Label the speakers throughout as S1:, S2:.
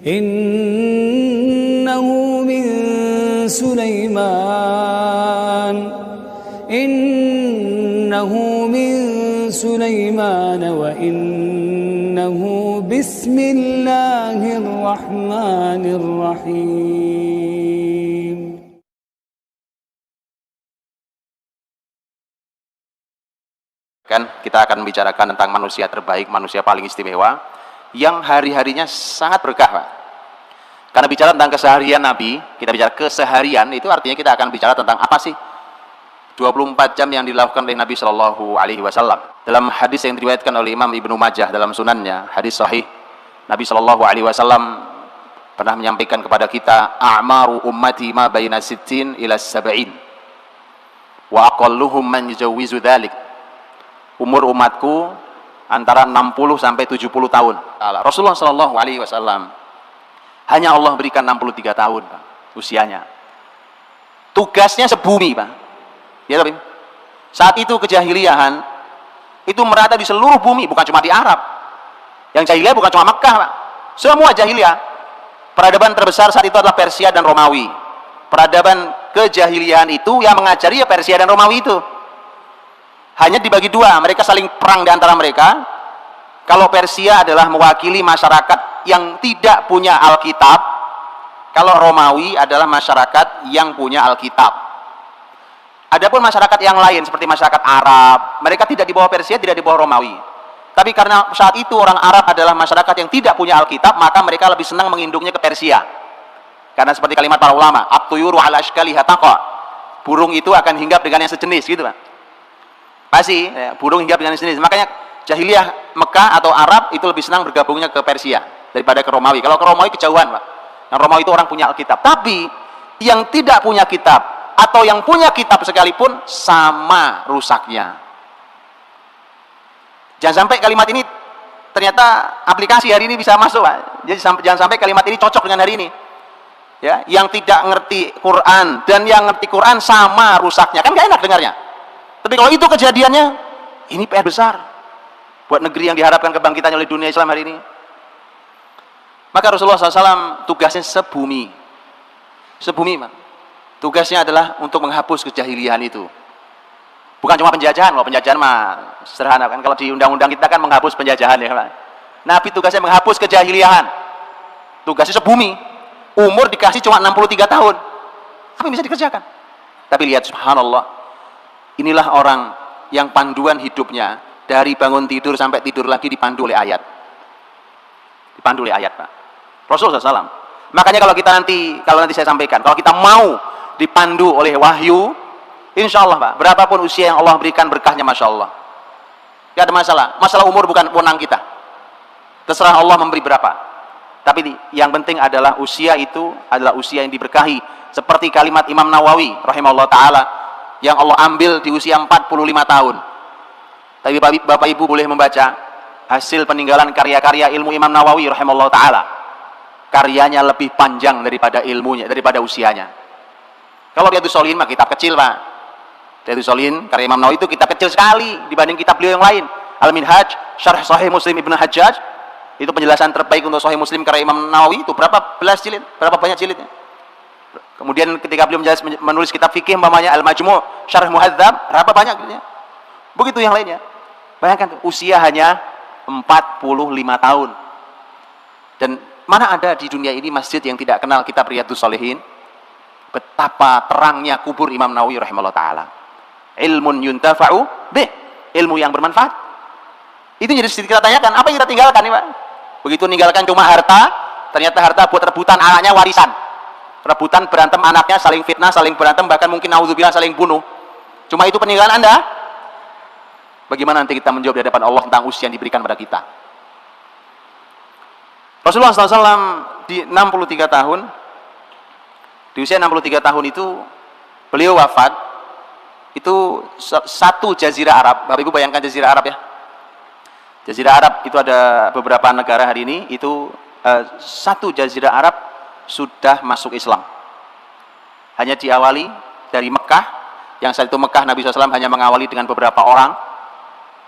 S1: Innahu min Sulaiman. Innahu min Sulaiman wa innahu bismillahirrahmanirrahim.
S2: Kan kita akan membicarakan tentang manusia terbaik, manusia paling istimewa yang hari-harinya sangat berkah, Pak. Karena bicara tentang keseharian Nabi, kita bicara keseharian, itu artinya kita akan bicara tentang apa sih 24 jam yang dilakukan oleh Nabi Shallallahu Alaihi Wasallam. Dalam hadis yang diriwayatkan oleh Imam Ibnu Majah dalam sunannya, hadis sahih, Nabi Shallallahu Alaihi Wasallam pernah menyampaikan kepada kita, a'maru ummati ma baina sittin ila sab'in wa aqalluhum man yujawizu dzalik. Umur umatku antara 60 sampai 70 tahun. Rasulullah Shallallahu Alaihi Wasallam hanya Allah berikan 63 tahun, Pak, usianya. Tugasnya sebumi, Pak. Ya, tapi saat itu kejahiliahan itu merata di seluruh bumi, bukan cuma di Arab. Yang jahiliyah bukan cuma Mekah, Pak. Semua jahiliyah. Peradaban terbesar saat itu adalah Persia dan Romawi. Peradaban kejahiliahan itu yang mengajari ya Persia dan Romawi itu. Hanya dibagi dua, mereka saling perang di antara mereka. Kalau Persia adalah mewakili masyarakat yang tidak punya Alkitab, kalau Romawi adalah masyarakat yang punya Alkitab. Adapun masyarakat yang lain seperti masyarakat Arab, mereka tidak di bawah Persia, tidak di bawah Romawi. Tapi karena saat itu orang Arab adalah masyarakat yang tidak punya Alkitab, maka mereka lebih senang menginduknya ke Persia. Karena seperti kalimat para ulama, at-tuyuru ala ashkaliha taqa. Burung itu akan hinggap dengan yang sejenis, gitu, Pak. Pasti ya, burung hinggap dengan yang sejenis. Makanya jahiliyah Mekah atau Arab itu lebih senang bergabungnya ke Persia daripada ke Romawi. Kalau ke Romawi kejauhan, Pak. Yang Romawi itu orang punya Alkitab. Tapi yang tidak punya kitab atau yang punya kitab sekalipun sama rusaknya. Jangan sampai kalimat ini ternyata aplikasi hari ini bisa masuk, Pak. Jadi jangan sampai kalimat ini cocok dengan hari ini. Ya, yang tidak ngerti Quran dan yang ngerti Quran sama rusaknya. Kan gak enak dengarnya. Tapi kalau itu kejadiannya, ini PR besar buat negeri yang diharapkan kebangkitannya oleh dunia Islam hari ini. Maka Rasulullah SAW tugasnya sebumi, Pak. Tugasnya adalah untuk menghapus kejahiliahan itu. Bukan cuma penjajahan, kalau penjajahan mah sederhana kan. Kalau di undang-undang kita kan menghapus penjajahan ya, Pak. Nabi tugasnya menghapus kejahiliahan. Tugasnya sebumi. Umur dikasih cuma 63 tahun. Apa yang bisa dikerjakan? Tapi lihat, subhanallah. Inilah orang yang panduan hidupnya dari bangun tidur sampai tidur lagi dipandu oleh ayat. Dipandu oleh ayat, Pak. Rasulullah SAW. Makanya kalau nanti saya sampaikan, kalau kita mau dipandu oleh wahyu, insya Allah, Pak, berapapun usia yang Allah berikan berkahnya, masya Allah, gak ada masalah umur bukan wewenang kita, terserah Allah memberi berapa. Tapi yang penting adalah usia itu adalah usia yang diberkahi, seperti kalimat Imam Nawawi rahimahullah ta'ala yang Allah ambil di usia 45 tahun. Tapi Bapak Ibu boleh membaca hasil peninggalan karya-karya ilmu Imam Nawawi rahimahullah ta'ala. Karyanya lebih panjang daripada ilmunya, daripada usianya. Kalau Riyadhus Shalihin mah kitab kecil, Pak. Riyadhus Shalihin karya Imam Nawawi itu kitab kecil sekali dibanding kitab beliau yang lain. Al-Minhaj, Syarh Sahih Muslim Ibnu Hajjaj, itu penjelasan terbaik untuk Sahih Muslim karya Imam Nawawi itu berapa belas jilid, berapa banyak jilidnya. Kemudian ketika beliau menulis kitab fikih umpamanya Al-Majmu', Syarh Muhadzab, berapa banyak jilidnya. Begitu yang lainnya. Bayangkan usia hanya 45 tahun. Dan mana ada di dunia ini masjid yang tidak kenal kitab Riyadhus Shalihin? Betapa terangnya kubur Imam Nawawi rahimahullah ta'ala. Ilmun yuntafa'u bih, ilmu yang bermanfaat. Itu jadi sedikit kita tanyakan, apa yang kita tinggalkan nih, Pak? Begitu meninggalkan cuma harta, ternyata harta buat rebutan anaknya, warisan. Rebutan, berantem anaknya, saling fitnah, saling berantem, bahkan mungkin naudzubillah saling bunuh. Cuma itu peninggalan Anda? Bagaimana nanti kita menjawab di hadapan Allah tentang usia yang diberikan pada kita? Rasulullah SAW di 63 tahun, di usia 63 tahun itu beliau wafat. Itu satu jazirah Arab. Bapak Ibu bayangkan jazirah Arab ya. Jazirah Arab itu ada beberapa negara hari ini, itu satu jazirah Arab sudah masuk Islam. Hanya diawali dari Mekah, yang saat itu Mekah Nabi SAW hanya mengawali dengan beberapa orang.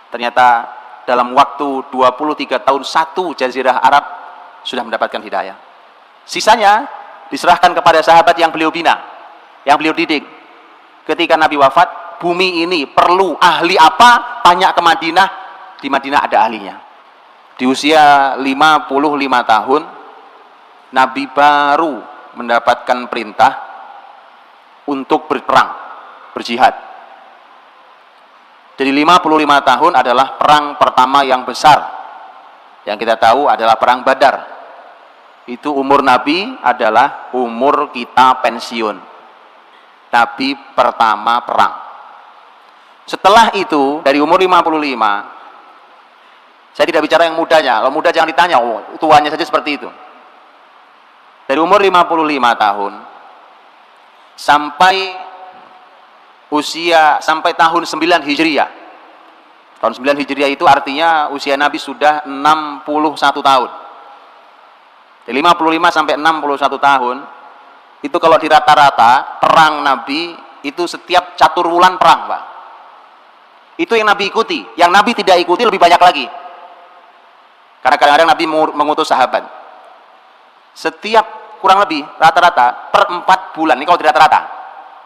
S2: Ternyata dalam waktu 23 tahun satu jazirah Arab sudah mendapatkan hidayah. Sisanya diserahkan kepada sahabat yang beliau bina, yang beliau didik. Ketika Nabi wafat, bumi ini perlu ahli apa? Tanya ke Madinah, di Madinah ada ahlinya. Di usia 55 tahun, Nabi baru mendapatkan perintah untuk berperang, berjihad. Jadi 55 tahun adalah perang pertama yang besar. Yang kita tahu adalah perang Badar. Itu umur Nabi adalah umur kita pensiun. Nabi pertama perang. Setelah itu, dari umur 55, saya tidak bicara yang mudanya. Kalau muda jangan ditanya, tuanya saja seperti itu. Dari umur 55 tahun sampai tahun 9 Hijriah. Tahun 9 Hijriah itu artinya usia Nabi sudah 61 tahun. Dari 55 sampai 61 tahun, itu kalau di rata-rata perang Nabi itu setiap catur wulan perang, Pak. Itu yang Nabi ikuti. Yang Nabi tidak ikuti lebih banyak lagi. Karena kadang-kadang Nabi mengutus sahabat. Setiap kurang lebih rata-rata per 4 bulan, ini kalau di rata-rata,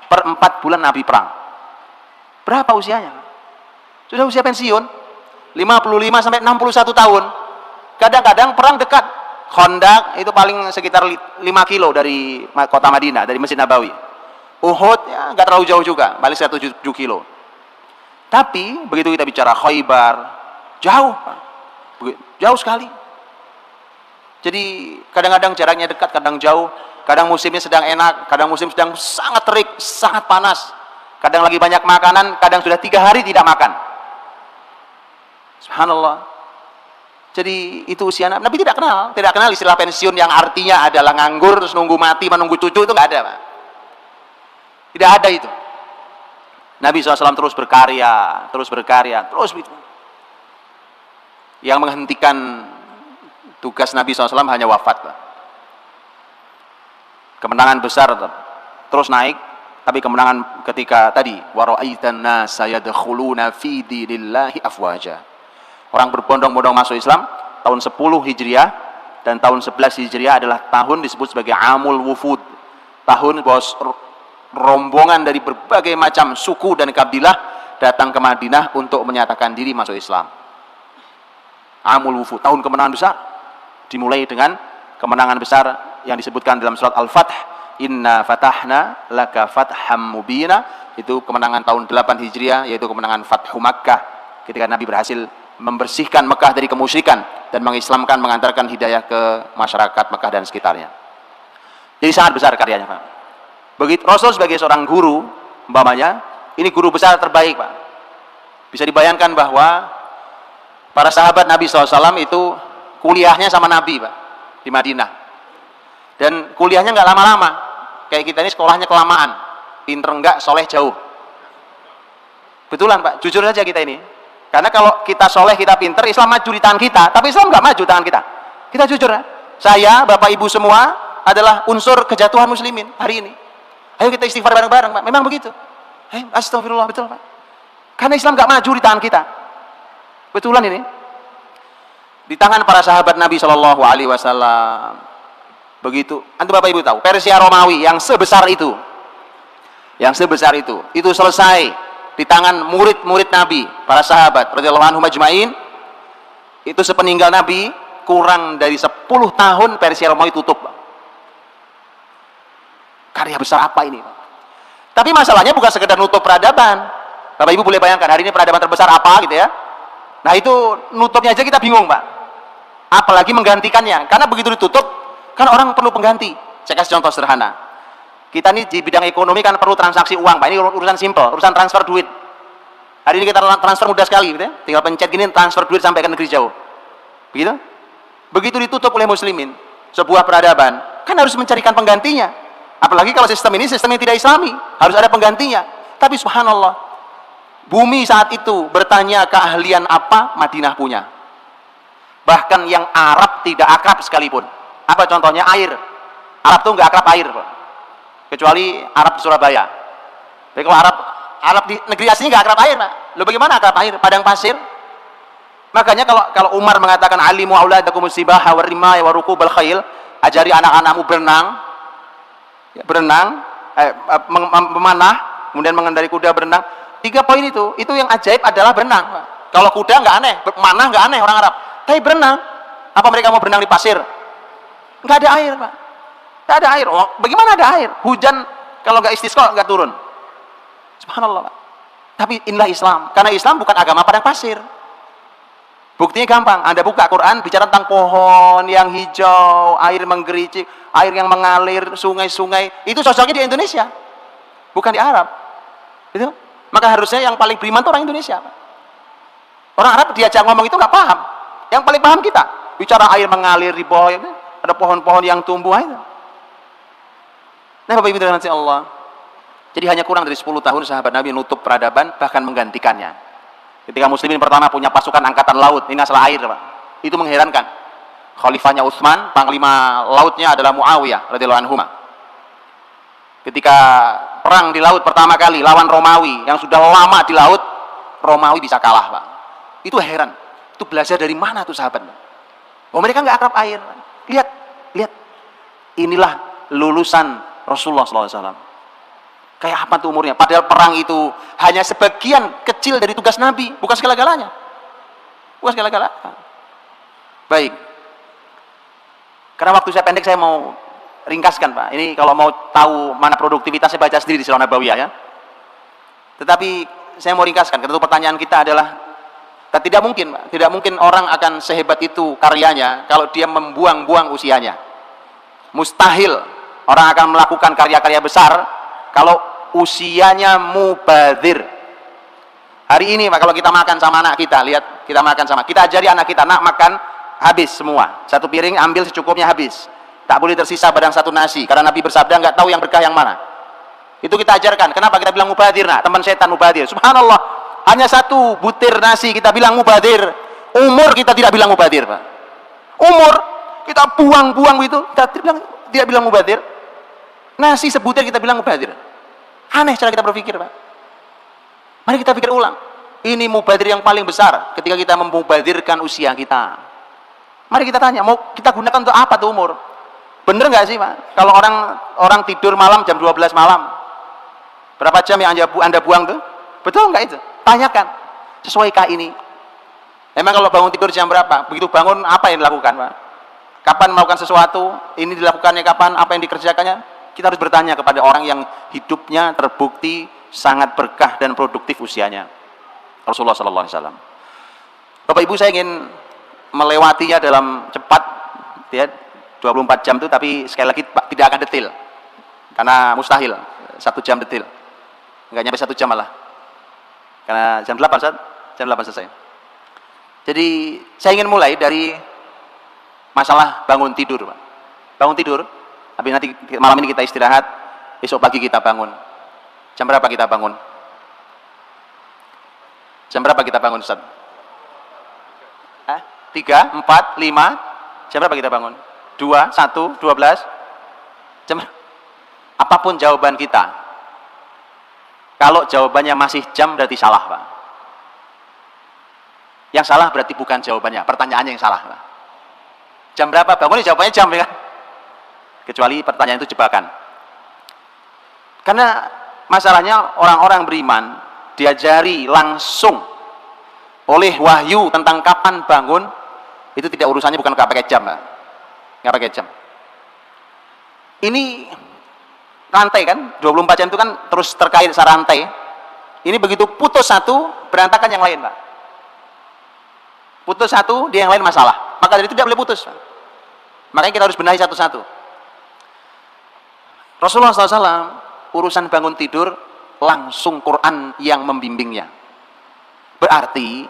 S2: per 4 bulan Nabi perang. Berapa usianya? Sudah usia pensiun, 55 sampai 61 tahun. Kadang-kadang perang dekat. Khandaq itu paling sekitar 5 kilo dari kota Madinah, dari Masjid Nabawi. Uhud ya nggak terlalu jauh juga, paling sekitar 7 kilo. Tapi begitu kita bicara Khaybar, jauh, Pak. Jauh sekali. Jadi kadang-kadang jaraknya dekat, kadang jauh. Kadang musimnya sedang enak, kadang musim sedang sangat terik, sangat panas. Kadang lagi banyak makanan, kadang sudah 3 hari tidak makan. Subhanallah. Jadi itu usia Nabi tidak kenal istilah pensiun yang artinya adalah nganggur terus nunggu mati, menunggu cucu, itu nggak ada, Pak. Tidak ada itu. Nabi SAW terus berkarya. Yang menghentikan tugas Nabi SAW hanya wafat, Pak. Kemenangan besar terus naik, tapi kemenangan ketika tadi wa ra'aitan nasa yadkhuluna fi dinillahi afwaja. Orang berbondong-bondong masuk Islam. Tahun 10 Hijriah dan tahun 11 Hijriah adalah tahun disebut sebagai Amul Wufud. Tahun bahwa rombongan dari berbagai macam suku dan kabilah datang ke Madinah untuk menyatakan diri masuk Islam. Amul Wufud, tahun kemenangan besar. Dimulai dengan kemenangan besar yang disebutkan dalam surat Al-Fath, inna fatahna laka fatham mubina. Itu kemenangan tahun 8 Hijriah, yaitu kemenangan Fathu Makkah, ketika Nabi berhasil membersihkan Mekah dari kemusyrikan dan mengislamkan, mengantarkan hidayah ke masyarakat Mekah dan sekitarnya. Jadi sangat besar karyanya, Pak. Begitu Rasul sebagai seorang guru, umpamanya, ini guru besar terbaik, Pak. Bisa dibayangkan bahwa para sahabat Nabi SAW itu kuliahnya sama Nabi, Pak, di Madinah. Dan kuliahnya nggak lama-lama. Kayak kita ini sekolahnya kelamaan. Pinter enggak, soleh jauh. Betulan, Pak. Jujur saja kita ini. Karena kalau kita soleh, kita pinter, Islam maju di tangan kita. Tapi Islam nggak maju tangan kita. Kita jujur, ya. Saya, Bapak Ibu semua adalah unsur kejatuhan muslimin hari ini. Ayo kita istighfar bareng-bareng, Pak. Memang begitu. Astagfirullah, betul, Pak. Karena Islam nggak maju di tangan kita. Betulan ini. Di tangan para sahabat Nabi Shallallahu Alaihi Wasallam. Begitu. Antum Bapak Ibu tahu, Persia Romawi yang sebesar itu, itu selesai di tangan murid-murid Nabi, para sahabat radhiyallahu anhum ajmain. Itu sepeninggal Nabi, kurang dari 10 tahun Persia Romawi tutup. Karya besar apa ini, Pak? Tapi masalahnya bukan sekedar nutup peradaban. Bapak Ibu boleh bayangkan, hari ini peradaban terbesar apa gitu ya. Nah itu nutupnya aja kita bingung, Pak. Apalagi menggantikannya. Karena begitu ditutup, kan orang perlu pengganti. Saya kasih contoh sederhana. Kita ini di bidang ekonomi kan perlu transaksi uang, Pak. Ini urusan simpel, urusan transfer duit. Hari ini kita transfer mudah sekali, gitu ya. Tinggal pencet gini, transfer duit sampai ke negeri jauh. Begitu? Begitu ditutup oleh muslimin, sebuah peradaban, kan harus mencarikan penggantinya. Apalagi kalau sistem ini sistem yang tidak Islami, harus ada penggantinya. Tapi subhanallah, bumi saat itu bertanya keahlian apa Madinah punya. Bahkan yang Arab tidak akrab sekalipun. Apa contohnya? Air. Arab tuh nggak akrab air, Pak. Kecuali Arab di Surabaya. Tapi kalau Arab di negeri aslinya nggak akrab air, Pak. Loh bagaimana akrab air? Padang pasir. Makanya kalau Umar mengatakan alimu auladakumus sibaha warimaya warukubal khail, ajari anak-anakmu berenang, ya, memanah, kemudian mengendarai kuda, berenang. 3 poin itu yang ajaib adalah berenang. Kalau kuda nggak aneh, manah nggak aneh orang Arab. Tapi berenang, apa mereka mau berenang di pasir? Nggak ada air, Pak. Nggak ada air. Oh, bagaimana ada air? Hujan kalau nggak istisqa nggak turun. Subhanallah, Pak. Tapi inilah Islam. Karena Islam bukan agama padang pasir. Buktinya gampang. Anda buka Quran bicara tentang pohon yang hijau, air menggericik, air yang mengalir, sungai-sungai. Itu cocoknya di Indonesia, bukan di Arab. Gitu? Maka harusnya yang paling beriman itu orang Indonesia, Pak. Orang Arab diajak ngomong itu nggak paham. Yang paling paham kita. Bicara air mengalir di bawah, ada pohon-pohon yang tumbuh itu. Nah, Bapak Ibu dirahmati Allah. Jadi hanya kurang dari 10 tahun sahabat Nabi menutup peradaban, bahkan menggantikannya. Ketika muslimin pertama punya pasukan angkatan laut, ini masalah air, Pak. Itu mengherankan. Khalifahnya Utsman, panglima lautnya adalah Muawiyah radhiyallahu anhu. Ketika perang di laut pertama kali lawan Romawi yang sudah lama di laut, Romawi bisa kalah, Pak. Itu heran. Itu belajar dari mana tuh sahabat? Oh, mereka nggak akrab air. Lihat. Inilah lulusan Rasulullah SAW. Kayak apa tuh umurnya? Padahal perang itu hanya sebagian kecil dari tugas Nabi, bukan segala-galanya. Bukan segala-galanya. Baik. Karena waktu saya pendek, saya mau ringkaskan, Pak. Ini kalau mau tahu mana produktivitasnya, baca sendiri di Sirah Nabawiyah, ya. Tetapi saya mau ringkaskan, karena itu pertanyaan kita adalah, tidak mungkin, Pak. Tidak mungkin orang akan sehebat itu karyanya kalau dia membuang-buang usianya. Mustahil orang akan melakukan karya-karya besar kalau usianya mubadzir. Hari ini, Pak, kalau kita makan sama anak kita, lihat, kita ajari anak kita, nak makan habis semua. 1 piring ambil secukupnya, habis. Tak boleh tersisa badan 1 nasi, karena Nabi bersabda nggak tahu yang berkah yang mana. Itu kita ajarkan. Kenapa kita bilang mubadzir? Nah, teman setan mubadzir. Subhanallah, hanya 1 butir nasi kita bilang mubadzir. Umur kita tidak bilang mubadzir, Pak. Umur kita buang-buang itu, kita tidak bilang mubadzir. Nasi sebutir kita bilang mubadzir. Aneh cara kita berpikir, Pak. Mari kita pikir ulang. Ini mubadzir yang paling besar ketika kita memubadzirkan usia kita. Mari kita tanya, mau kita gunakan untuk apa tuh umur? Bener nggak sih, Pak? Kalau orang tidur malam jam 12 malam, berapa jam yang Anda buang tuh? Betul nggak itu? Tanyakan. Sesuaikah ini? Emang kalau bangun tidur jam berapa? Begitu bangun, apa yang dilakukan, Pak? Kapan melakukan sesuatu? Ini dilakukannya kapan? Apa yang dikerjakannya? Kita harus bertanya kepada orang yang hidupnya terbukti sangat berkah dan produktif usianya. Rasulullah sallallahu alaihi wasallam. Bapak Ibu, saya ingin melewatinya dalam cepat, ya, 24 jam itu, tapi sekali lagi, Pak, tidak akan detail. Karena mustahil 1 jam detail. Enggak nyampe 1 jam malah. Karena jam 8, Ustaz. Jam 8 selesai. Jadi, saya ingin mulai dari masalah bangun tidur, Pak. Bangun tidur, habis nanti malam ini kita istirahat, besok pagi kita bangun. Jam berapa kita bangun? Jam berapa kita bangun, Ustaz? 3, 4, 5. Jam berapa kita bangun? 2, 1, 12. Jam. Apapun jawaban kita, kalau jawabannya masih jam, berarti salah, Pak. Yang salah berarti bukan jawabannya, pertanyaannya yang salah, Pak. Jam berapa bangun? Jawabannya jam, ya kan? Kecuali pertanyaan itu jebakan. Karena masalahnya orang-orang beriman diajari langsung oleh wahyu tentang kapan bangun, itu tidak urusannya, bukan nggak pakai jam, Pak. Nggak pakai jam. Ini rantai kan, 24 jam itu kan terus terkait secara rantai. Ini begitu putus satu, berantakan yang lain, Pak. Putus satu, dia yang lain masalah. Maka dari itu tidak boleh putus, Pak. Makanya kita harus benahi satu-satu. Rasulullah SAW urusan bangun tidur langsung Quran yang membimbingnya. Berarti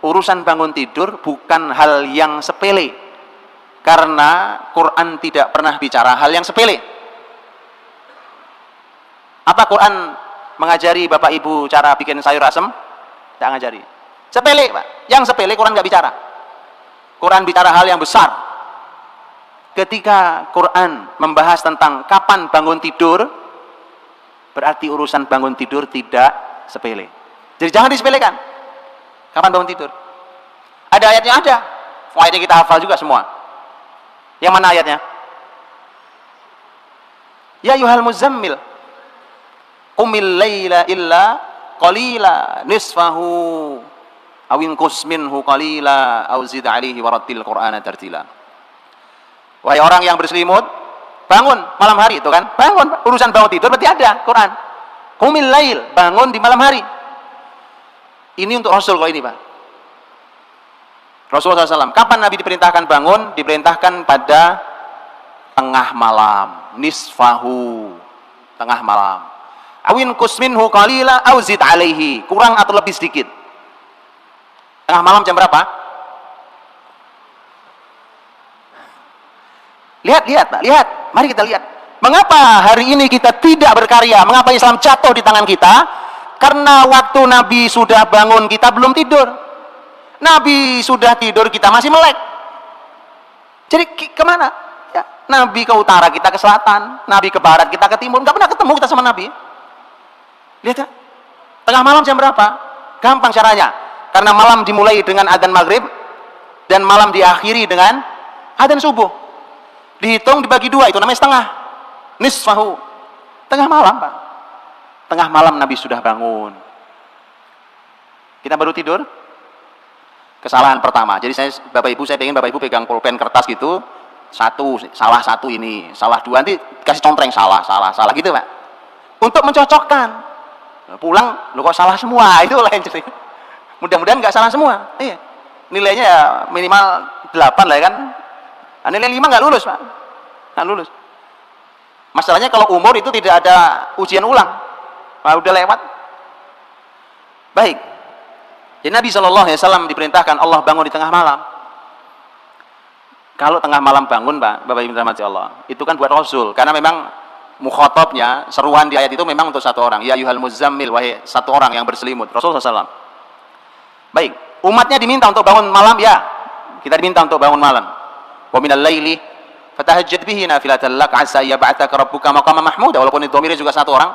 S2: urusan bangun tidur bukan hal yang sepele, karena Quran tidak pernah bicara hal yang sepele. Apa Quran mengajari Bapak Ibu cara bikin sayur asem? Tidak ngajari. Sepele, Pak. Yang sepele Quran nggak bicara. Quran bicara hal yang besar. Ketika Quran membahas tentang kapan bangun tidur, berarti urusan bangun tidur tidak sepele. Jadi jangan disepelekan. Kapan bangun tidur? Ada ayatnya? Ada. Ayatnya kita hafal juga semua. Yang mana ayatnya? Ya ayyuhal muzammil qumil laila illa qalila nisfahu aw inqus minhu qalila aw zid 'alaihi warattil qur'ana tartila. Wahai orang yang berselimut, bangun malam hari, itu kan? Bangun, urusan bangun tidur berarti ada Quran. Qumil lail, bangun di malam hari. Ini untuk Rasul kalau ini, Pak. Rasulullah SAW, kapan Nabi diperintahkan bangun? Diperintahkan pada tengah malam, nisfahu, tengah malam. Awin kusminhu qalila aw zid alaihi, kurang atau lebih sedikit. Tengah malam jam berapa? Lihat, Pak, lihat. Mari kita lihat. Mengapa hari ini kita tidak berkarya? Mengapa Islam jatuh di tangan kita? Karena waktu Nabi sudah bangun, kita belum tidur. Nabi sudah tidur, kita masih melek. Jadi kemana? Ya, Nabi ke utara, kita ke selatan. Nabi ke barat, kita ke timur. Nggak pernah ketemu kita sama Nabi. Lihat ya. Tengah malam jam berapa? Gampang caranya. Karena malam dimulai dengan adzan maghrib dan malam diakhiri dengan adzan subuh. Dihitung dibagi dua, itu namanya setengah. Nisfahu. Tengah malam, Pak. Tengah malam Nabi sudah bangun. Kita baru tidur. Kesalahan pertama. Jadi Bapak Ibu, saya pengen Bapak Ibu pegang pulpen kertas gitu. Salah satu ini, salah dua, nanti kasih contreng salah gitu, Pak. Untuk mencocokkan. Pulang, lu kok salah semua, itu lain cerita. Mudah-mudahan nggak salah semua. Iya. Nilainya ya minimal 8 lah ya kan. Nah, nilai 5 nggak lulus, Pak. Nggak lulus. Masalahnya kalau umur itu tidak ada ujian ulang. Nah, udah lewat. Baik. Jadi Nabi SAW diperintahkan Allah bangun di tengah malam. Kalau tengah malam bangun, Pak, Bapak Ibu rahmati Allah, itu kan buat Rasul. Karena memang mukhatabnya, seruan di ayat itu memang untuk satu orang. Ya ayyuhal muzammil, wahai satu orang yang berselimut. Rasulullah SAW. Baik. Umatnya diminta untuk bangun malam, ya. Kita diminta untuk bangun malam. Wa minal laili fatahajjad bihi nafilatan lak 'asa yab'atsaka rabbuka maqaman mahmuda. Walaupun itu dhamirnya juga satu orang.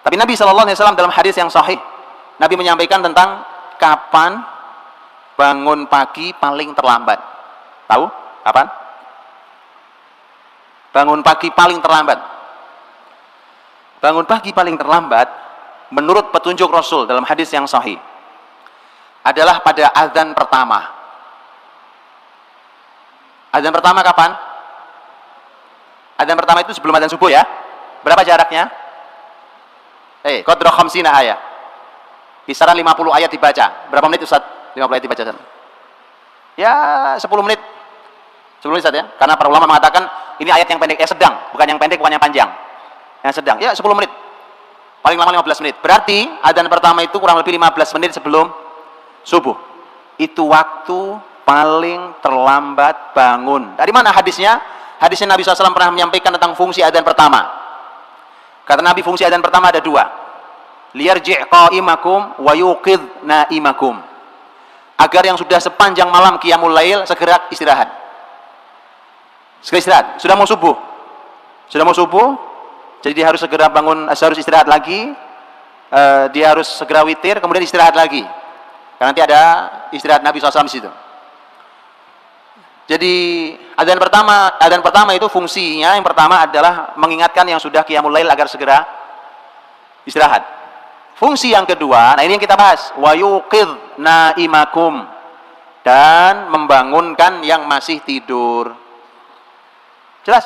S2: Tapi Nabi SAW dalam hadis yang sahih, Nabi menyampaikan tentang kapan bangun pagi paling terlambat. Tahu? Kapan? Bangun pagi paling terlambat. Bangun pagi paling terlambat menurut petunjuk Rasul dalam hadis yang sahih adalah pada azan pertama. Azan pertama kapan? Azan pertama itu sebelum azan subuh ya. Berapa jaraknya? Qadra khamsina ayat. Kisaran 50 ayat dibaca. Berapa menit Ustaz? 50 ayat dibaca. Ya, 10 menit. 10 menit Ustaz ya. Karena para ulama mengatakan ini ayat yang pendek, sedang, bukan yang pendek, bukan yang panjang. Yang sedang. Ya, 10 menit. Paling lama 15 menit. Berarti azan pertama itu kurang lebih 15 menit sebelum subuh. Itu waktu paling terlambat bangun. Dari mana hadisnya? Hadisnya Nabi SAW pernah menyampaikan tentang fungsi adzan pertama. Kata Nabi, fungsi adzan pertama ada 2. Liyarji' qa'imakum wa yuqidh na'imakum. Agar yang sudah sepanjang malam qiyamul lail segera istirahat. Segera istirahat. Sudah mau subuh. Jadi dia harus segera bangun, harus istirahat lagi. Dia harus segera witir, kemudian istirahat lagi. Karena nanti ada istirahat Nabi SAW di situ. Jadi adzan pertama itu fungsinya yang pertama adalah mengingatkan yang sudah qiyamul lail agar segera istirahat. Fungsi yang kedua, nah ini yang kita bahas, wa yuqidh naimakum, dan membangunkan yang masih tidur. Jelas?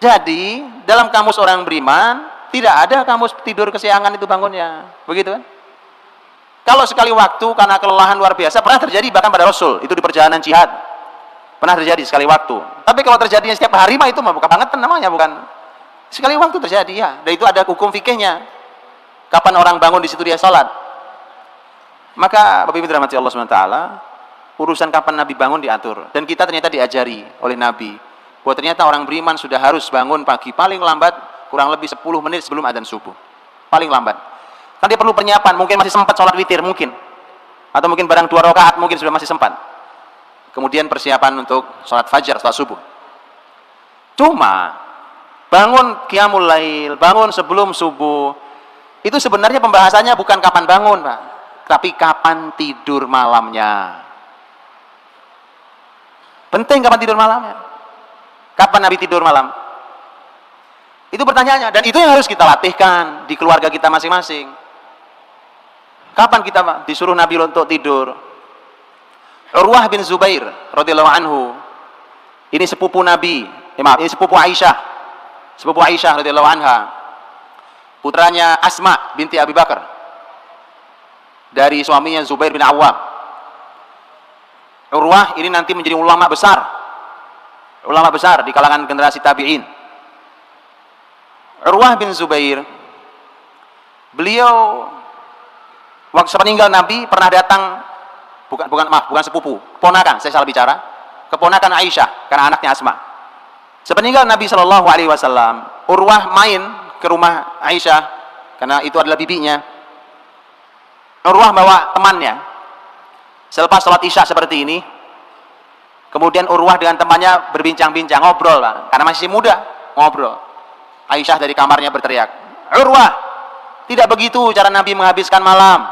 S2: Jadi dalam kamus orang beriman tidak ada kamus tidur kesiangan itu bangunnya. Begitu kan? Kalau sekali waktu karena kelelahan luar biasa, pernah terjadi bahkan pada Rasul, itu di perjalanan jihad. Pernah terjadi sekali waktu. Tapi kalau terjadinya setiap hari mah itu mah bukan banget namanya, bukan. Sekali waktu terjadi ya. Dan itu ada hukum fikihnya. Kapan orang bangun di situ dia salat. Maka Bapak Ibu dirahmati Allah SWT, urusan kapan Nabi bangun diatur. Dan kita ternyata diajari oleh Nabi bahwa ternyata orang beriman sudah harus bangun pagi paling lambat kurang lebih 10 menit sebelum adzan subuh. Paling lambat. Kan dia perlu persiapan, mungkin masih sempat sholat witir mungkin. Atau mungkin barang 2 rakaat mungkin sudah masih sempat. Kemudian persiapan untuk sholat fajar setelah subuh. Cuma bangun qiyamul lail, bangun sebelum subuh, itu sebenarnya pembahasannya bukan kapan bangun, Pak. tapi kapan tidur malamnya. Penting kapan tidur malamnya. Kapan Nabi tidur malam? Itu pertanyaannya, dan itu yang harus kita latihkan di keluarga kita masing-masing. Kapan kita disuruh Nabi untuk tidur? Urwah bin Zubair radhiyallahu anhu, ini sepupu Nabi, ini sepupu Aisyah radhiyallahu anha, putranya Asma binti Abi Bakar dari suaminya Zubair bin Awwam. Urwah ini nanti menjadi ulama besar di kalangan generasi tabi'in. Urwah bin Zubair, beliau waktu sepeninggal Nabi pernah datang, bukan sepupu, keponakan, saya salah bicara, keponakan Aisyah karena anaknya Asma. Sepeninggal Nabi Shallallahu Alaihi Wasallam, Urwah main ke rumah Aisyah karena itu adalah bibinya. Urwah bawa temannya. Selepas sholat Isya seperti ini, kemudian Urwah dengan temannya berbincang-bincang, ngobrol, Pak. Karena masih muda, ngobrol. Aisyah dari kamarnya berteriak, Urwah, tidak begitu cara Nabi menghabiskan malam.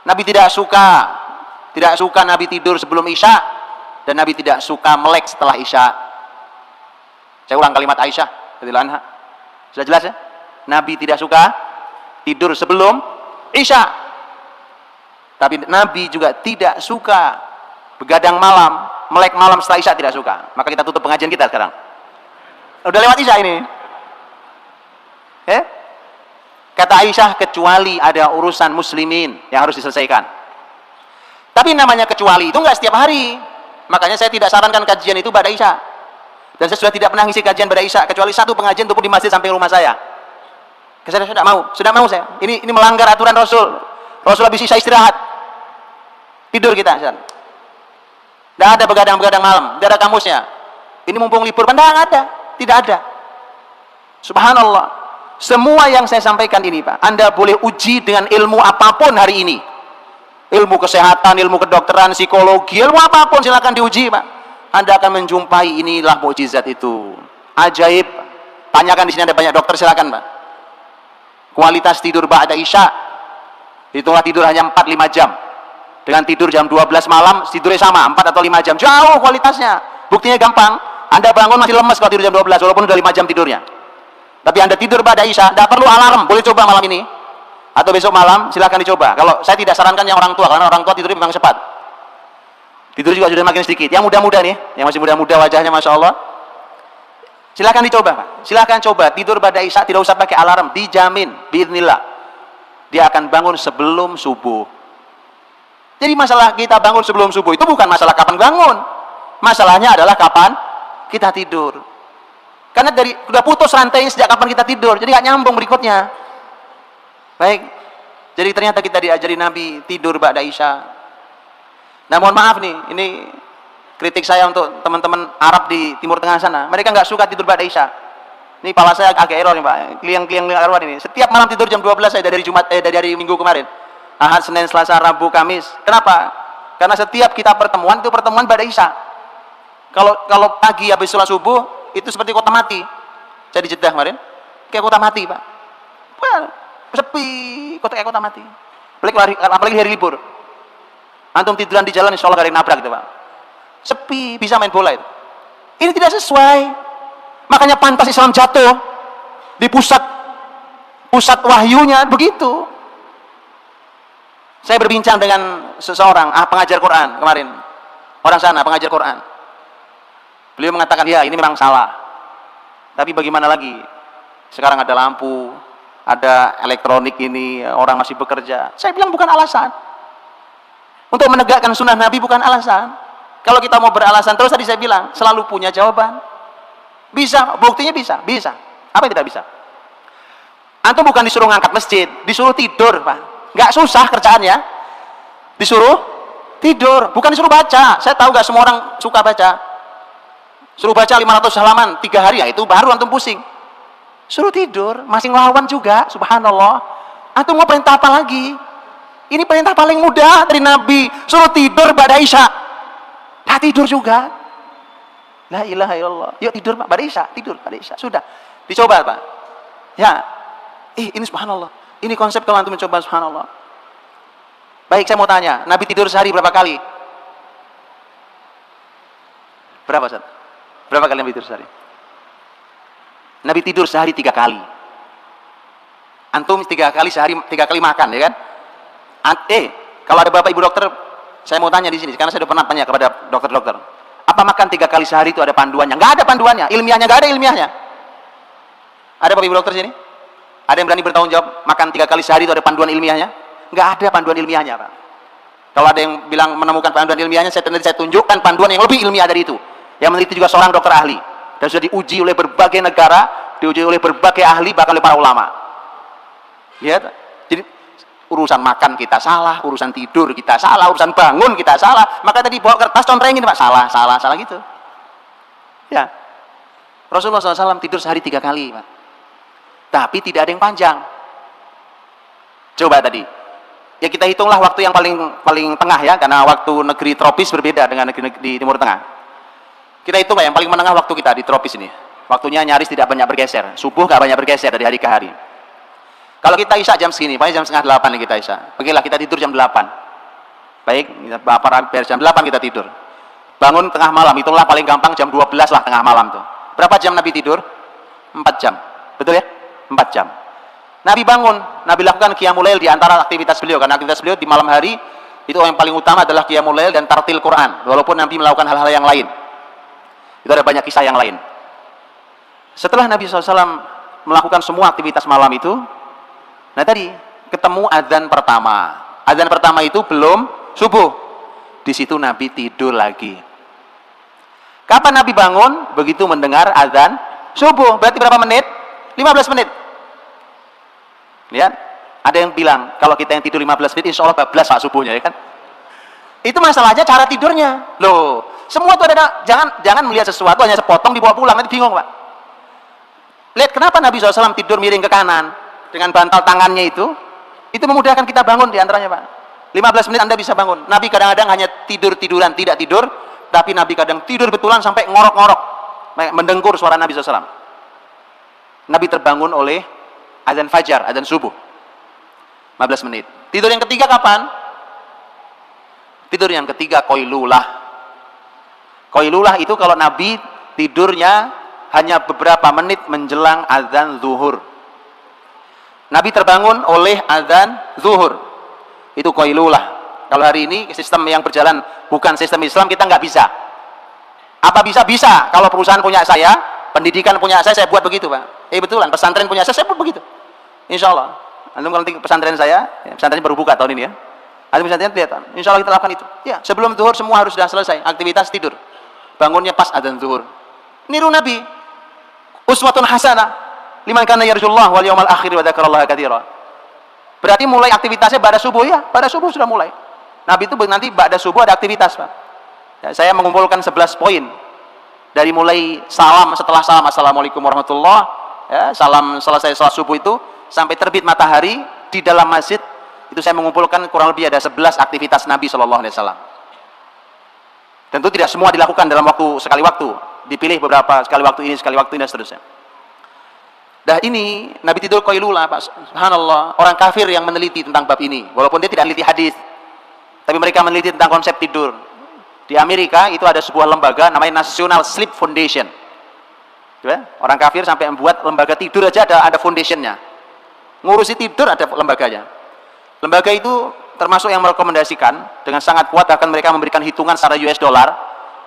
S2: Nabi tidak suka Nabi tidur sebelum Isya, dan Nabi tidak suka melek setelah Isya. Saya ulang kalimat Aisyah radhiyallahu anha. Sudah jelas ya? Nabi tidak suka tidur sebelum Isya. Tapi Nabi juga tidak suka begadang malam, melek malam setelah Isya, tidak suka. Maka kita tutup pengajian kita sekarang. Udah lewat Isya ini. Kata Aisyah, kecuali ada urusan muslimin yang harus diselesaikan. Tapi namanya kecuali itu nggak setiap hari. Makanya saya tidak sarankan kajian itu pada Isya. Dan saya sudah tidak pernah ngisi kajian pada Isya, kecuali satu pengajian itu pun di masjid samping rumah saya. Saya sudah mau saya. Ini melanggar aturan Rasul. Rasul habis Isya istirahat. Tidur kita. Tidak ada begadang-begadang malam, tidak ada kamusnya. Ini mumpung libur, tidak ada. Subhanallah. Semua yang saya sampaikan ini, Pak, Anda boleh uji dengan ilmu apapun hari ini. Ilmu kesehatan, ilmu kedokteran, psikologi, ilmu apapun silakan diuji, Pak. Anda akan menjumpai inilah mukjizat itu. Ajaib. Tanyakan di sini ada banyak dokter, silakan, Pak. Kualitas tidur ba'da Isya, hitunglah tidur hanya 4-5 jam. Dengan tidur jam 12 malam, tidurnya sama 4 atau 5 jam. Jauh kualitasnya. Buktinya gampang. Anda bangun masih lemes kalau tidur jam 12, walaupun udah 5 jam tidurnya. Tapi Anda tidur pada Isya, tidak perlu alarm, boleh coba malam ini. Atau besok malam, silahkan dicoba. Kalau saya tidak sarankan yang orang tua, karena orang tua tidur memang cepat. Tidur juga sudah makin sedikit. Yang muda-muda nih, yang masih muda-muda wajahnya Masya Allah, silahkan dicoba, Pak. Silahkan coba, tidur pada Isya, tidak usah pakai alarm, dijamin, biidznillah. Dia akan bangun sebelum subuh. Jadi masalah kita bangun sebelum subuh itu bukan masalah kapan bangun. Masalahnya adalah kapan kita tidur. Karena udah putus rantainya sejak kapan kita tidur. Jadi nggak nyambung berikutnya. Baik. Jadi ternyata kita diajari Nabi tidur ba'da Isya. Nah, mohon maaf nih, ini kritik saya untuk teman-teman Arab di Timur Tengah sana. Mereka nggak suka tidur ba'da Isya. Ini kepala saya agak error nih, Pak. Kliang-kliang error ini. Setiap malam tidur jam 12 saya dari Minggu kemarin. Ahad, Senin, Selasa, Rabu, Kamis. Kenapa? Karena setiap kita pertemuan itu pertemuan pada Isya. Kalau pagi habis sholat subuh itu seperti kota mati. Saya di Jeddah kemarin, kayak kota mati, Pak. Wah, sepi, kayak kota mati. Apalagi hari libur. Antum tiduran di jalan, insya Allah gak ada yang nabrak gitu, Pak. Sepi, bisa main bola itu. Ini tidak sesuai. Makanya pantas Islam jatuh di pusat wahyunya begitu. Saya berbincang dengan seseorang pengajar Quran kemarin, orang sana pengajar Quran. Beliau mengatakan, ya ini memang salah, tapi bagaimana lagi? Sekarang ada lampu, ada elektronik ini, orang masih bekerja. Saya bilang bukan alasan. Untuk menegakkan sunnah Nabi bukan alasan. Kalau kita mau beralasan terus, tadi saya bilang selalu punya jawaban. Bisa, buktinya bisa. Apa yang tidak bisa? Antum bukan disuruh ngangkat masjid, disuruh tidur, Pak. Nggak susah kerjaannya, disuruh tidur, bukan disuruh baca. Saya tahu nggak semua orang suka baca. Suruh baca 500 halaman 3 hari, ya itu baru antum pusing. Suruh tidur, masih ngelawan juga, subhanallah. Antum mau perintah apa lagi? Ini perintah paling mudah dari Nabi, suruh tidur pada Isya. Nah, tidur juga. La ilaha illallah. Yuk tidur, Pak, pada Isya, tidur pada Isya. Sudah, dicoba, Pak. Ya, ini subhanallah. Ini konsep kalau antum mencoba, subhanallah. Baik, saya mau tanya, Nabi tidur sehari berapa kali? Berapa, Ustaz? Berapa kali Nabi tidur sehari? Nabi tidur sehari 3 kali. Antum 3 kali sehari, 3 kali makan, ya kan? Kalau ada bapak ibu dokter, saya mau tanya di sini, karena saya sudah pernah tanya kepada dokter-dokter. Apa makan 3 kali sehari itu ada panduannya? Nggak ada panduannya, ilmiahnya nggak ada ilmiahnya. Ada bapak ibu dokter sini? Ada yang berani bertanggung jawab makan 3 kali sehari itu ada panduan ilmiahnya? Nggak ada panduan ilmiahnya, Pak. Kalau ada yang bilang menemukan panduan ilmiahnya, saya tunjukkan panduan yang lebih ilmiah dari itu. Yang meneliti juga seorang dokter ahli dan sudah diuji oleh berbagai negara, diuji oleh berbagai ahli, bahkan oleh para ulama. Lihat, jadi urusan makan kita salah, urusan tidur kita salah, urusan bangun kita salah. Maka tadi bawa kertas contrengin, Pak, salah gitu. Ya, Rasulullah SAW tidur sehari 3 kali, Pak. Tapi tidak ada yang panjang. Coba tadi, ya kita hitunglah waktu yang paling tengah ya, karena waktu negeri tropis berbeda dengan negeri di Timur Tengah. Kita hitung yang paling menengah waktu kita di tropis ini. Waktunya nyaris tidak banyak bergeser. Subuh nggak banyak bergeser dari hari ke hari. Kalau kita isya jam segini, paling jam setengah 8 nih kita isya. Pergilah kita tidur jam 8. Baik, jam 8 kita tidur. Bangun tengah malam, hitunglah paling gampang jam 12 lah tengah malam tuh. Berapa jam Nabi tidur? 4 jam. Betul ya? 4 jam. Nabi bangun, Nabi lakukan qiyamul lail di antara aktivitas beliau, karena aktivitas beliau di malam hari itu yang paling utama adalah qiyamul lail dan tartil Quran. Walaupun Nabi melakukan hal-hal yang lain. Itu ada banyak kisah yang lain. Setelah Nabi SAW melakukan semua aktivitas malam itu, nah tadi ketemu adzan pertama. Adzan pertama itu belum subuh. Di situ Nabi tidur lagi. Kapan Nabi bangun? Begitu mendengar adzan subuh. Berarti berapa menit? 15 menit. Lihat, ada yang bilang kalau kita yang tidur 15 menit, insya Allah bablas Pak subuhnya, ya kan? Itu masalahnya cara tidurnya. Loh, semua itu ada, jangan melihat sesuatu hanya sepotong dibawa pulang, nanti bingung, Pak. Lihat kenapa Nabi SAW tidur miring ke kanan dengan bantal tangannya itu memudahkan kita bangun di antaranya, Pak. 15 menit Anda bisa bangun. Nabi kadang-kadang hanya tidur-tiduran, tidak tidur, tapi Nabi kadang tidur betulan sampai ngorok-ngorok, mendengkur suara Nabi SAW. Nabi terbangun oleh adzan fajar, adzan subuh. 15 menit. Tidur yang ketiga kapan? Tidur yang ketiga qailulah. Qailulah itu kalau Nabi tidurnya hanya beberapa menit menjelang adzan zuhur. Nabi terbangun oleh adzan zuhur. Itu qailulah. Kalau hari ini sistem yang berjalan bukan sistem Islam, kita nggak bisa. Apa bisa? Bisa. Kalau perusahaan punya saya, pendidikan punya saya buat begitu, Pak. Betulan, pesantren punya saya buat begitu. Insya Allah. Antum kalau nanti pesantren saya, pesantren baru buka tahun ini ya. Antum pesantren lihat, insya Allah kita lakukan itu. Ya, sebelum zuhur semua harus sudah selesai. Aktivitas tidur. Bangunnya pas adzan zuhur. Niru Nabi. Uswatun hasanah liman kana yarjullah wal yawmal akhir wa dzakarallaha katsira. Berarti mulai aktivitasnya pada subuh ya, pada subuh sudah mulai. Nabi itu nanti pada subuh ada aktivitas, Pak. Ya, saya mengumpulkan 11 poin. Dari mulai salam, setelah salam assalamualaikum warahmatullah, ya, salam selesai salat subuh itu sampai terbit matahari di dalam masjid itu saya mengumpulkan kurang lebih ada 11 aktivitas Nabi SAW. Tentu tidak semua dilakukan dalam sekali waktu, dipilih beberapa, sekali waktu ini dan seterusnya. Dah ini Nabi tidur qailulah, Pak. Subhanallah, orang kafir yang meneliti tentang bab ini, walaupun dia tidak meneliti hadis, tapi mereka meneliti tentang konsep tidur. Di Amerika itu ada sebuah lembaga namanya National Sleep Foundation. Orang kafir sampai membuat lembaga tidur aja ada foundationnya. Ngurusi tidur ada lembaganya. Lembaga itu termasuk yang merekomendasikan dengan sangat kuat, bahkan mereka memberikan hitungan secara US dollar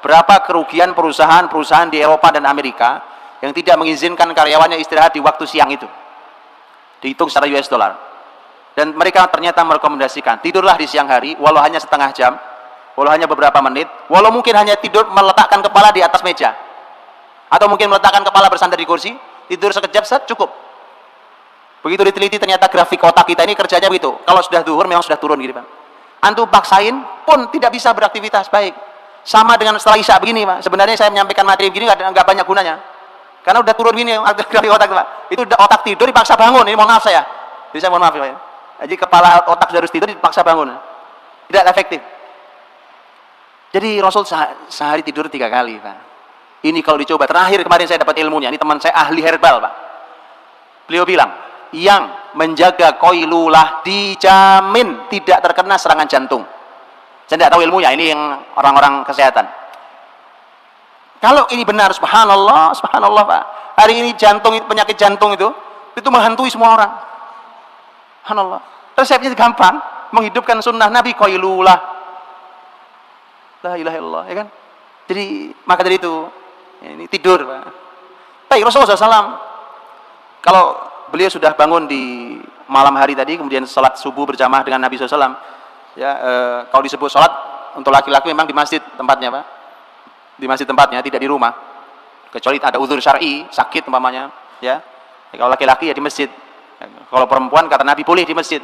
S2: berapa kerugian perusahaan-perusahaan di Eropa dan Amerika yang tidak mengizinkan karyawannya istirahat di waktu siang itu. Dihitung secara US dollar. Dan mereka ternyata merekomendasikan tidurlah di siang hari walau hanya setengah jam, walau hanya beberapa menit, walau mungkin hanya tidur meletakkan kepala di atas meja, atau mungkin meletakkan kepala bersandar di kursi, tidur sekejap cukup. Begitu diteliti ternyata grafik otak kita ini kerjanya begitu. Kalau sudah zuhur memang sudah turun gitu, Pak. Antum paksain pun tidak bisa beraktivitas baik. Sama dengan setelah isya begini, Pak. Sebenarnya saya menyampaikan materi begini nggak banyak gunanya. Karena udah turun gini grafik otak, Pak. Itu udah otak tidur dipaksa bangun. Ini mohon maaf saya. Jadi saya mohon maaf, Pak. Jadi kepala otak sudah harus tidur dipaksa bangun. Tidak efektif. Jadi Rasul sehari tidur 3 kali, Pak. Ini kalau dicoba, terakhir kemarin saya dapat ilmunya. Ini teman saya ahli herbal, Pak. Beliau bilang, yang menjaga qailulah dijamin tidak terkena serangan jantung. Saya tidak tahu ilmunya, ini yang orang-orang kesehatan. Kalau ini benar, subhanallah, subhanallah Pak. Hari ini jantung, penyakit jantung itu menghantui semua orang. Subhanallah. Resepnya gampang, menghidupkan sunnah Nabi qailulah. La ilaha illallah, ya kan? Jadi maka dari itu ini tidur, Pak. Tapi Rasulullah SAW kalau beliau sudah bangun di malam hari tadi, kemudian salat subuh berjamaah dengan Nabi SAW, ya, kalau disebut salat untuk laki-laki memang di masjid tempatnya, Pak. Di masjid tempatnya, tidak di rumah. Kecuali ada uzur syar'i, sakit umpamanya, ya. Kalau laki-laki ya di masjid. Kalau perempuan kata Nabi boleh di masjid.